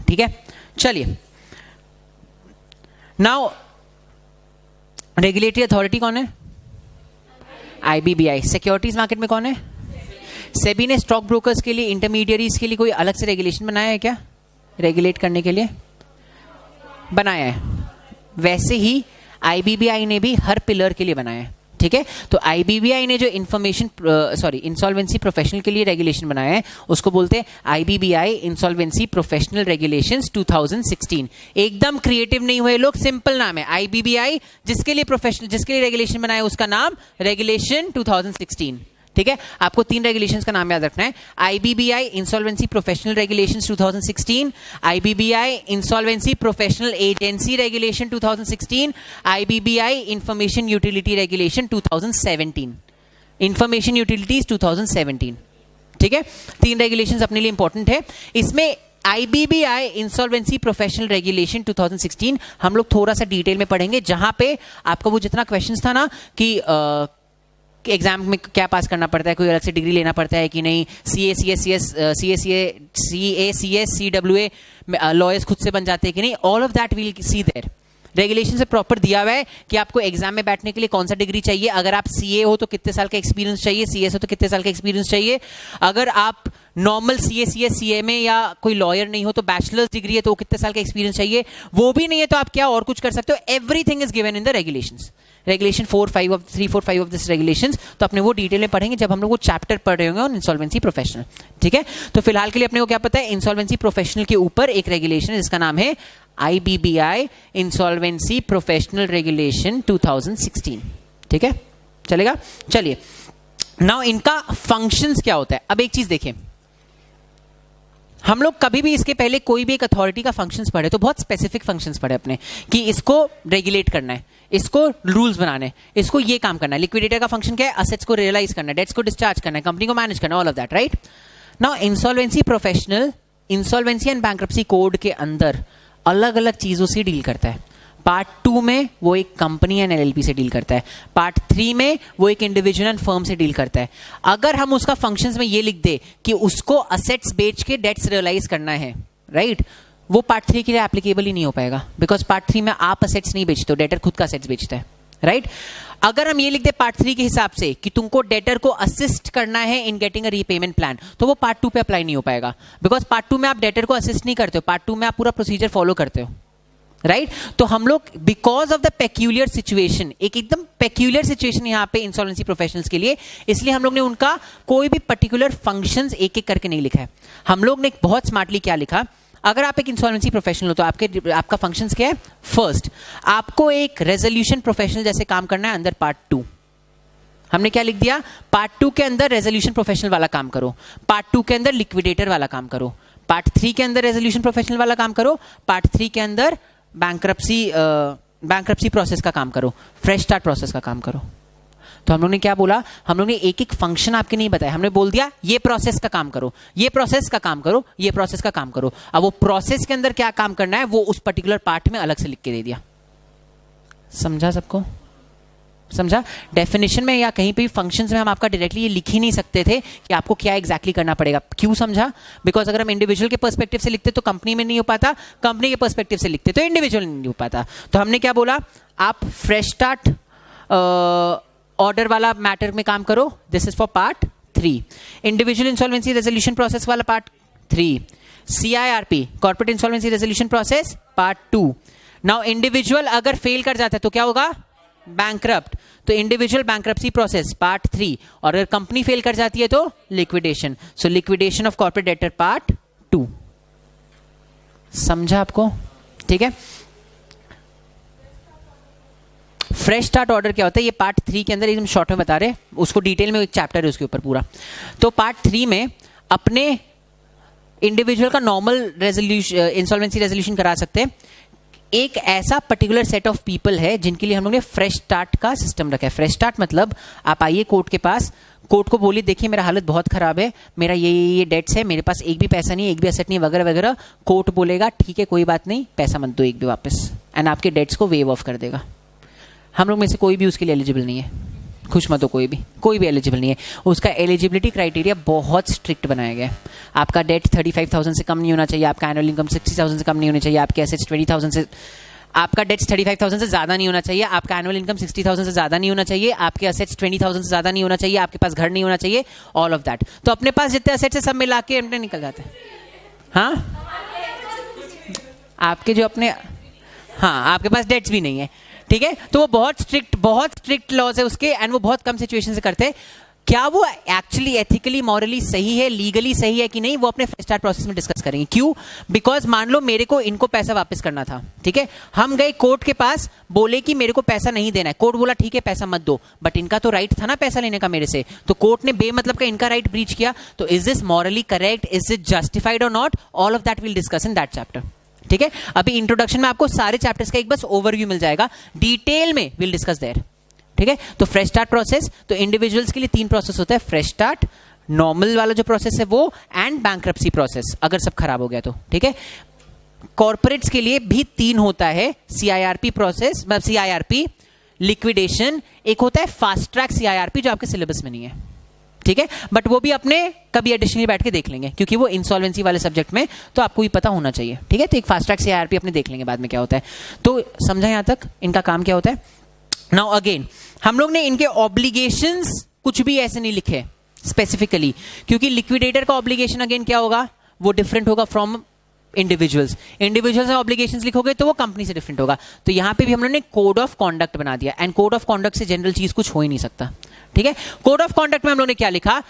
ठीक है, चलिए। नाउ रेगुलेटरी अथॉरिटी कौन है? आईबीबीआई। सिक्योरिटीज मार्केट में कौन है? सेबी ने स्टॉक ब्रोकर्स के लिए, इंटरमीडियरीज के लिए कोई अलग से रेगुलेशन बनाया है क्या? रेगुलेट करने के लिए बनाया है। वैसे ही आईबीबीआई ने भी हर पिलर के लिए बनाया है। ठीक है, तो आईबीबीआई ने जो इंसॉल्वेंसी प्रोफेशनल के लिए रेगुलेशन बनाया है उसको बोलते हैं आईबीबीआई इंसॉल्वेंसी प्रोफेशनल रेगुलेशंस 2016। एकदम क्रिएटिव नहीं हुए लोग, सिंपल नाम है आईबीबीआई। जिसके लिए रेगुलेशन बनाया उसका नाम रेगुलेशन 2016। ठीक है, आपको 3 रेगुलेशंस का नाम याद रखना है। IBBI insolvency professional regulations 2016, IBBI insolvency professional agency regulation 2016, IBBI information utility regulation 2017, information utilities 2017। ठीक है, 3 रेगुलेशंस अपने लिए इंपॉर्टेंट है। इसमें आईबीबीआई इंसॉल्वेंसी प्रोफेशनल रेगुलेशन 2016 हम लोग थोड़ा सा डिटेल में पढ़ेंगे, जहां पे आपका वो जितना क्वेश्चंस था ना कि एग्जाम में क्या पास करना पड़ता है, कोई अलग से डिग्री लेना पड़ता है कि नहीं, CA/CS/CWA लॉयर्स खुद से बन जाते हैं कि नहीं, all of that will see there. Regulation से प्रॉपर दिया हुआ है कि आपको एग्जाम में बैठने के लिए कौन सा डिग्री चाहिए। अगर आप सीए हो तो कितने साल का एक्सपीरियंस चाहिए, सीएस हो तो कितने साल का एक्सपीरियंस चाहिए। अगर आप नॉर्मल सीएमए या कोई लॉयर नहीं हो तो बैचलर्स डिग्री है तो कितने साल का एक्सपीरियंस चाहिए। वो भी नहीं है तो आप क्या और कुछ कर सकते हो। Everything is given in the regulations. Regulation 3, 4, 5 of this regulations तो अपने वो डिटेल में पढ़ेंगे जब हम लोग वो चैप्टर पढ़ रहे होंगे ऑन इंसॉल्वेंसी प्रोफेशनल। ठीक है, तो फिलहाल के लिए अपने को क्या पता है, इंसॉल्वेंसी प्रोफेशनल के ऊपर एक रेगुलेशन है जिसका नाम है आईबीबीआई इंसॉल्वेंसी प्रोफेशनल रेगुलेशन 2016। ठीक है, चलेगा। चलिए, नाउ इनका फंक्शंस क्या होता है। अब एक चीज देखें, हम लोग कभी भी इसके पहले कोई भी एक अथॉरिटी का फंक्शंस पढ़े तो बहुत स्पेसिफिक फंक्शंस पढ़े अपने, कि इसको रेगुलेट करना है, इसको रूल्स बनाने हैं, इसको ये काम करना है। लिक्विडेटर का फंक्शन क्या है, असेट्स को रियलाइज करना है, डेट्स को डिस्चार्ज करना है, कंपनी को मैनेज करना है, all of that, right. Now insolvency professional insolvency and bankruptcy code के अंदर अलग अलग चीजों से डील करता है। पार्ट 2 में वो एक कंपनी एंड एलएलपी से डील करता है, पार्ट 3 में वो एक इंडिविजुअल एंड फर्म से डील करता है। अगर हम उसका फंक्शंस में ये लिख दे कि उसको असेट्स बेच के डेट्स रियलाइज करना है, राइट, वो पार्ट 3 के लिए एप्लीकेबल ही नहीं हो पाएगा, बिकॉज पार्ट 3 में आप असेट्स नहीं बेचते हो, डेटर खुद का असेट्स बेचता है, राइट। अगर हम ये लिख दे पार्ट 3 के हिसाब से कि तुमको डेटर को असिस्ट करना है in getting a repayment plan, तो वो पार्ट 2 पे अप्लाई नहीं हो पाएगा, बिकॉज पार्ट 2 में आप डेटर को असिस्ट नहीं करते हो, पार्ट 2 में आप पूरा प्रोसीजर फॉलो करते हो, राइट। तो हम लोग because of the peculiar situation, एक एकदम पेक्यूलियर सिचुएशन यहाँ पे इंसॉल्वेंसी प्रोफेशनल्स के लिए, इसलिए हम लोग ने उनका कोई भी पर्टिकुलर फंक्शंस एक एक करके नहीं लिखा है। हम लोग ने बहुत स्मार्टली क्या लिखा, अगर आप एक इंसॉल्वेंसी प्रोफेशनल हो तो आपका फंक्शंस क्या है। फर्स्ट, आपको एक रेजोल्यूशन प्रोफेशनल जैसे काम करना है अंदर पार्ट 2। हमने क्या लिख दिया, पार्ट 2 के अंदर रेजोल्यूशन प्रोफेशनल वाला काम करो, पार्ट 2 के अंदर लिक्विडेटर वाला काम करो, पार्ट 3 के अंदर रेजोल्यूशन प्रोफेशनल वाला काम करो, पार्ट 3 के अंदर बैंक्रप्सी प्रोसेस का काम करो, फ्रेश स्टार्ट प्रोसेस का काम करो। तो हम लोग ने क्या बोला, हम लोग ने एक एक फंक्शन आपके नहीं बताया, हमने बोल दिया ये प्रोसेस का काम करो, ये प्रोसेस का काम करो, ये प्रोसेस का काम करो। अब वो प्रोसेस के अंदर क्या काम करना है वो उस पर्टिकुलर पार्ट में अलग से लिख के दे दिया। समझा सबको? समझा? डेफिनेशन में या कहीं पे भी फंक्शंस में हम आपका डायरेक्टली ये लिख ही नहीं सकते थे कि आपको क्या एग्जैक्टली करना पड़ेगा। क्यों समझा? बिकॉज अगर हम इंडिविजुअल के पर्सपेक्टिव से लिखते तो कंपनी में नहीं हो पाता, कंपनी के पर्सपेक्टिव से लिखते तो इंडिविजुअल नहीं हो पाता। तो हमने क्या बोला, आप फ्रेश स्टार्ट ऑर्डर वाला मैटर में काम करो, this is for part 3। Individual insolvency resolution process वाला part 3। CIRP corporate insolvency resolution process part 2। Now individual अगर फेल कर जाता है तो क्या होगा, बैंकरप्ट, तो इंडिविजुअल बैंकरप्सी प्रोसेस पार्ट 3। और अगर कंपनी फेल कर जाती है तो liquidation, so liquidation of corporate debtor part 2। समझा आपको? ठीक है। फ्रेश स्टार्ट ऑर्डर क्या होता है, ये पार्ट 3 के अंदर एकदम शॉर्ट में बता रहे, उसको डिटेल में एक चैप्टर है उसके ऊपर पूरा। तो पार्ट 3 में अपने इंडिविजुअल का नॉर्मल रेजोल्यूशन इंसॉल्वेंसी रेजोल्यूशन करा सकते हैं। एक ऐसा पर्टिकुलर सेट ऑफ पीपल है जिनके लिए हम लोग ने फ्रेश स्टार्ट का सिस्टम रखा है। फ्रेश स्टार्ट मतलब आप आइए कोर्ट के पास, कोर्ट को बोलिए देखिए मेरा हालत बहुत खराब है, मेरा ये डेट्स है, मेरे पास एक भी पैसा नहीं है, एक भी एसेट नहीं, वगैरह वगैरह। कोर्ट बोलेगा ठीक है कोई बात नहीं, पैसा मत दो एक भी वापस, एंड आपके डेट्स को वेव ऑफ कर देगा। हम लोग में से कोई भी उसके लिए एलिजिबल नहीं है, खुश मत हो, कोई भी एलिजिबल नहीं है। उसका एलिजिबिलिटी क्राइटेरिया बहुत स्ट्रिक्ट बनाया गया है। आपका डेट 35,000 से कम नहीं होना चाहिए, आपका एनुअल इनकम 60,000 से कम नहीं होनी चाहिए, आपके एसेट्स 20,000 से, आपका डेट्स 35,000 से ज़्यादा नहीं होना चाहिए, आपका एनुअल इनकम 60,000 से ज़्यादा नहीं होना चाहिए, आपके एसेट्स 20,000 से ज़्यादा नहीं होना चाहिए, आपके पास घर नहीं होना चाहिए, ऑल ऑफ दैट। तो अपने पास जितने एसेट्स है सब मिला के अपने निकल जाते हैं। हाँ, आपके जो अपने, हाँ आपके पास डेट्स भी नहीं है, ठीक है। तो वो बहुत स्ट्रिक्ट लॉज है उसके, एंड वो बहुत कम सिचुएशन से करते हैं। क्या वो एक्चुअली एथिकली मॉरली सही है, लीगली सही है कि नहीं, वो अपने फ्रेश स्टार्ट प्रोसेस में डिस्कस करेंगे। क्यों? बिकॉज मान लो मेरे को इनको पैसा वापस करना था, ठीक है, हम गए कोर्ट के पास, बोले कि मेरे को पैसा नहीं देना है, कोर्ट बोला ठीक है पैसा मत दो, बट इनका तो राइट था ना पैसा लेने का मेरे से, तो कोर्ट ने बेमतलब का इनका राइट ब्रीच किया, तो is this morally correct, is it justified और not, all of that will discuss in that chapter. ठीक है, अभी इंट्रोडक्शन में आपको सारे चैप्टर्स का एक बस ओवरव्यू मिल जाएगा, डिटेल में विल डिस्कस देयर। ठीक है, तो फ्रेश स्टार्ट प्रोसेस, तो इंडिविजुअल्स के लिए 3 प्रोसेस होता है, फ्रेश स्टार्ट, नॉर्मल वाला जो प्रोसेस है वो, एंड बैंक्रप्सी प्रोसेस अगर सब खराब हो गया तो। ठीक है, कॉर्पोरेट्स के लिए भी 3 होता है, CIRP प्रोसेस, मतलब CIRP, लिक्विडेशन, एक होता है फास्ट ट्रैक CIRP जो आपके सिलेबस में नहीं है। ठीक है, बट वो भी अपने कभी एडिशनली बैठ के देख लेंगे, क्योंकि वो इंसॉल्वेंसी वाले सब्जेक्ट में तो आपको भी पता होना चाहिए। ठीक है, तो एक फास्ट ट्रैक CIRP अपने देख लेंगे बाद में क्या होता है। तो समझा यहां तक इनका काम क्या होता है। नाउ अगेन हम लोग ने इनके ऑब्लिगेशंस कुछ भी ऐसे नहीं लिखे स्पेसिफिकली, क्योंकि लिक्विडेटर का ऑब्लिगेशन अगेन क्या होगा, वो डिफरेंट होगा फ्रॉम इंडिविजुअल्स। इंडिविजुअल्स में ऑब्लिगेशंस लिखोगे तो वो कंपनी से डिफरेंट होगा। तो यहां पे भी हम लोग ने कोड ऑफ कॉन्डक्ट बना दिया, एंड कोड ऑफ कॉन्डक्ट से जनरल चीज कुछ हो ही नहीं सकता। ठीक है, कोड ऑफ कॉन्डक्ट में हम लोग ने क्या लिखा,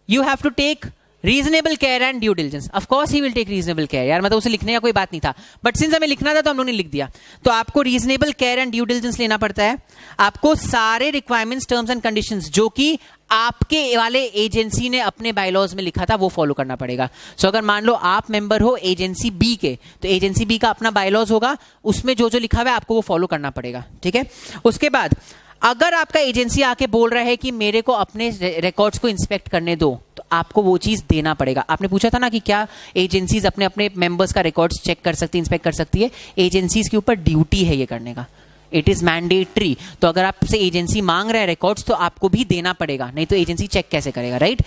you have to take reasonable care and due diligence. Of course he will take reasonable care, यार मतलब उसे लिखने का कोई बात नहीं था, बट सिंस हमें लिखना था तो हम लोगों ने लिख दिया। तो आपको reasonable care and due diligence लेना पड़ता है, आपको सारे रिक्वायरमेंट्स, टर्म्स एंड कंडीशंस जो कि आपके वाले एजेंसी ने अपने बायलॉज में लिखा था वो फॉलो करना पड़ेगा। सो अगर मान लो आप मेंबर हो एजेंसी बी के, तो एजेंसी बी का अपना बायलॉज होगा, उसमें जो जो लिखा हुआ है आपको वो फॉलो करना पड़ेगा। ठीक है, उसके बाद अगर आपका एजेंसी आके बोल रहा है कि मेरे को अपने रिकॉर्ड्स को इंस्पेक्ट करने दो, तो आपको वो चीज देना पड़ेगा। आपने पूछा था ना कि क्या एजेंसीज अपने अपने मेंबर्स का रिकॉर्ड्स चेक कर सकती है, इंस्पेक्ट कर सकती है, एजेंसीज के ऊपर ड्यूटी है ये करने का, इट इज मैंडेटरी। तो अगर आपसे एजेंसी मांग रहा है रिकॉर्ड्स तो आपको भी देना पड़ेगा, नहीं तो एजेंसी चेक कैसे करेगा, राइट।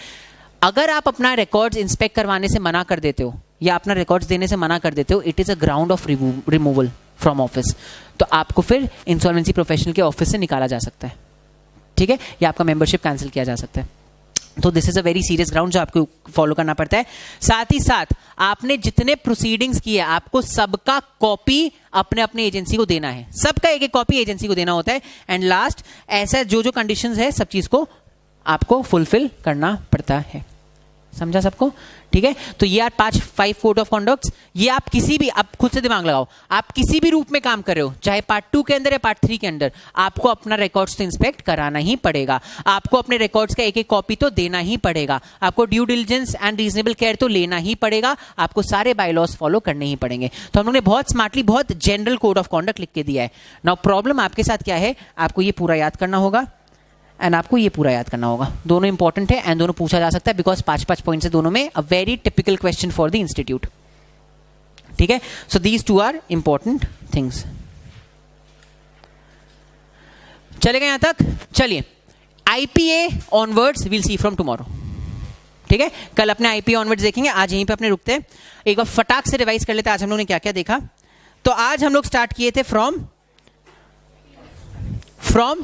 अगर आप अपना रिकॉर्ड्स इंस्पेक्ट करवाने से मना कर देते हो या अपना रिकॉर्ड्स देने से मना कर देते हो, it is a ground of removal from office, तो आपको फिर इंसॉल्वेंसी प्रोफेशनल के ऑफिस से निकाला जा सकता है। ठीक है, या आपका मेंबरशिप कैंसिल किया जा सकता है। तो this is a very serious ground जो आपको फॉलो करना पड़ता है। साथ ही साथ आपने जितने प्रोसीडिंग्स किए आपको सबका कॉपी अपने अपने एजेंसी को देना है, सबका एक एक कॉपी एजेंसी को देना होता है। एंड लास्ट, ऐसा जो जो कंडीशंस है सब चीज को आपको फुलफिल करना पड़ता है। समझा सबको? ठीक है, तो ये यार 5 कोड ऑफ कॉन्डक्ट्स, ये आप किसी भी, आप खुद से दिमाग लगाओ, आप किसी भी रूप में काम कर रहे हो, चाहे पार्ट 2 के अंदर या पार्ट 3 के अंदर, आपको अपना रिकॉर्ड्स तो इंस्पेक्ट कराना ही पड़ेगा, आपको अपने रिकॉर्ड्स का एक एक कॉपी तो देना ही पड़ेगा, आपको due diligence and reasonable care तो लेना ही पड़ेगा, आपको सारे बायलॉज फॉलो करने ही पड़ेंगे। तो हम लोग ने बहुत स्मार्टली बहुत जनरल कोड ऑफ कॉन्डक्ट लिख के दिया है। नाउ प्रॉब्लम आपके साथ क्या है, आपको ये पूरा याद करना होगा एंड आपको ये पूरा याद करना होगा। दोनों इंपॉर्टेंट है एंड दोनों पूछा जा सकता है, बिकॉज 5-5 पॉइंट्स है दोनों में, a very typical question for the institute. ठीक है, so these 2 are important things. चलेगा यहां तक? चलिए, IPA onwards will see from tomorrow. ठीक है, कल अपने आईपीए ऑनवर्ड्स देखेंगे, आज यहीं पे अपने रुकते हैं। एक बार फटाक से रिवाइज कर लेते हैं आज हम लोग ने क्या क्या देखा। तो आज हम लोग स्टार्ट किए थे फ्रॉम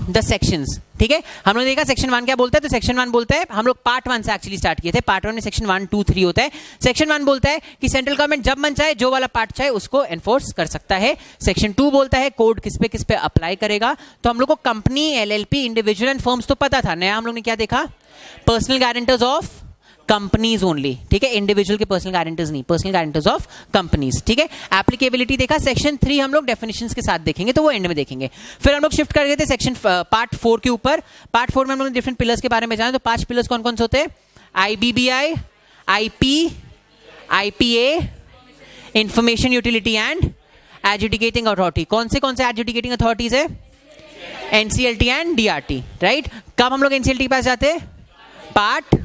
द सेक्शंस। ठीक है, हम लोग देखा सेक्शन 1 क्या बोलता है, तो सेक्शन 1 बोलता है, हम लोग पार्ट 1 से एक्चुअली स्टार्ट किए थे, पार्ट 1 में सेक्शन 1, 2, 3 होता है। सेक्शन 1 बोलता है कि सेंट्रल गवर्नमेंट जब मन चाहे जो वाला पार्ट चाहे उसको एनफोर्स कर सकता है। सेक्शन 2 बोलता है कोड किस पे अप्लाई करेगा। तो हम लोग को company, LLP, individual and firms तो पता था। नया हम लोग ने क्या देखा, personal guarantors of companies only. ठीक है, इंडिविजुअल के पर्सनल गारंटर्स नहीं, पर्सनल गारंटर्स ऑफ कंपनीज। ठीक है, एप्लीकेबिलिटी देखा। सेक्शन 3 हम लोग डेफिनेशंस के साथ देखेंगे, तो वो एंड में देखेंगे। फिर हम लोग शिफ्ट कर गए थे सेक्शन पार्ट 4 के ऊपर। पार्ट 4 में हम लोग डिफरेंट पिलर्स के बारे में जाने। तो 5 पिलर्स कौन कौन से होते हैं, IBBI, IP, IPA, information utility and adjudicating authority. कौन से एडजुडिकेटिंग अथॉरिटीज है, NCLT एंड DRT। राइट, कब हम लोग NCLT के पास जाते हैं, पार्ट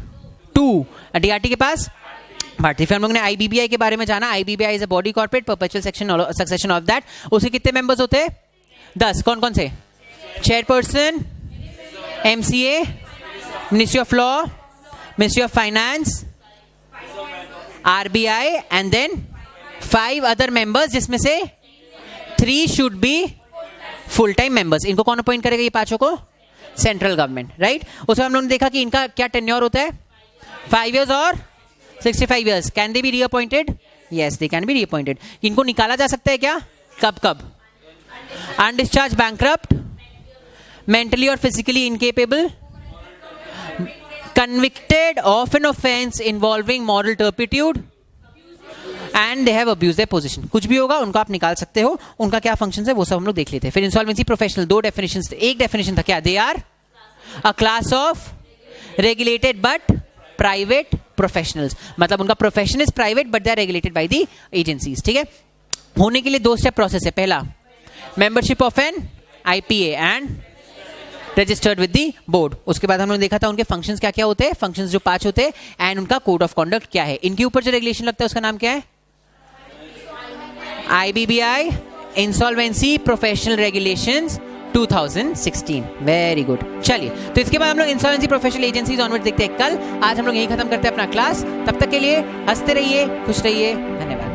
2, DRT के पास पार्ट 3। फिर हम लोग ने IBBI के बारे में जाना। IBBI is a body corporate perpetual succession of that. उसके कितने मेंबर्स होते हैं, 10। कौन कौन से, chairperson, MCA, ministry of law, ministry of finance, RBI and then 5 other members, जिसमें से 3 should be full time members. इनको कौन अपॉइंट करेगा, ये 5 को, सेंट्रल गवर्नमेंट। राइट, उसमें हम लोगों ने देखा कि इनका क्या टेन्योर होता है, 5 years और 65 years। Can they be reappointed, yes they can be reappointed. इनको निकाला जा सकता है क्या, कब कब, अनडिस्चार्ज बैंकरप्ट, मेंटली और physically incapable, convicted of an offense involving moral turpitude and they have abused their position. कुछ भी होगा उनका आप निकाल सकते हो, उनका क्या फंक्शन है वो सब हम लोग देख लेते हैं. फिर इंसॉल्वेंसी प्रोफेशनल, दो डेफिनेशन. एक डेफिनेशन था क्या, they are a class of regulated but private professionals. मतलब उनका profession is private but they are regulated by the agencies. ठीक है, होने के लिए दो स्टेप प्रोसेस है. पहला membership of an IPA and registered with the board. उसके बाद हम लोगों ने देखा था उनके फंक्शंस क्या क्या होते हैं, फंक्शंस जो 5 होते हैं, एंड उनका कोड ऑफ कंडक्ट क्या है. इनके ऊपर जो रेगुलेशन लगता है उसका नाम क्या है, IBBI insolvency professional regulations 2016. Very good. चलिए, तो इसके बाद हम लोग इंसॉल्वेंसी प्रोफेशनल एजेंसीज ऑनवर्ड देखते हैं कल. आज हम लोग यही खत्म करते हैं अपना क्लास. तब तक के लिए हंसते रहिए, खुश रहिए. धन्यवाद.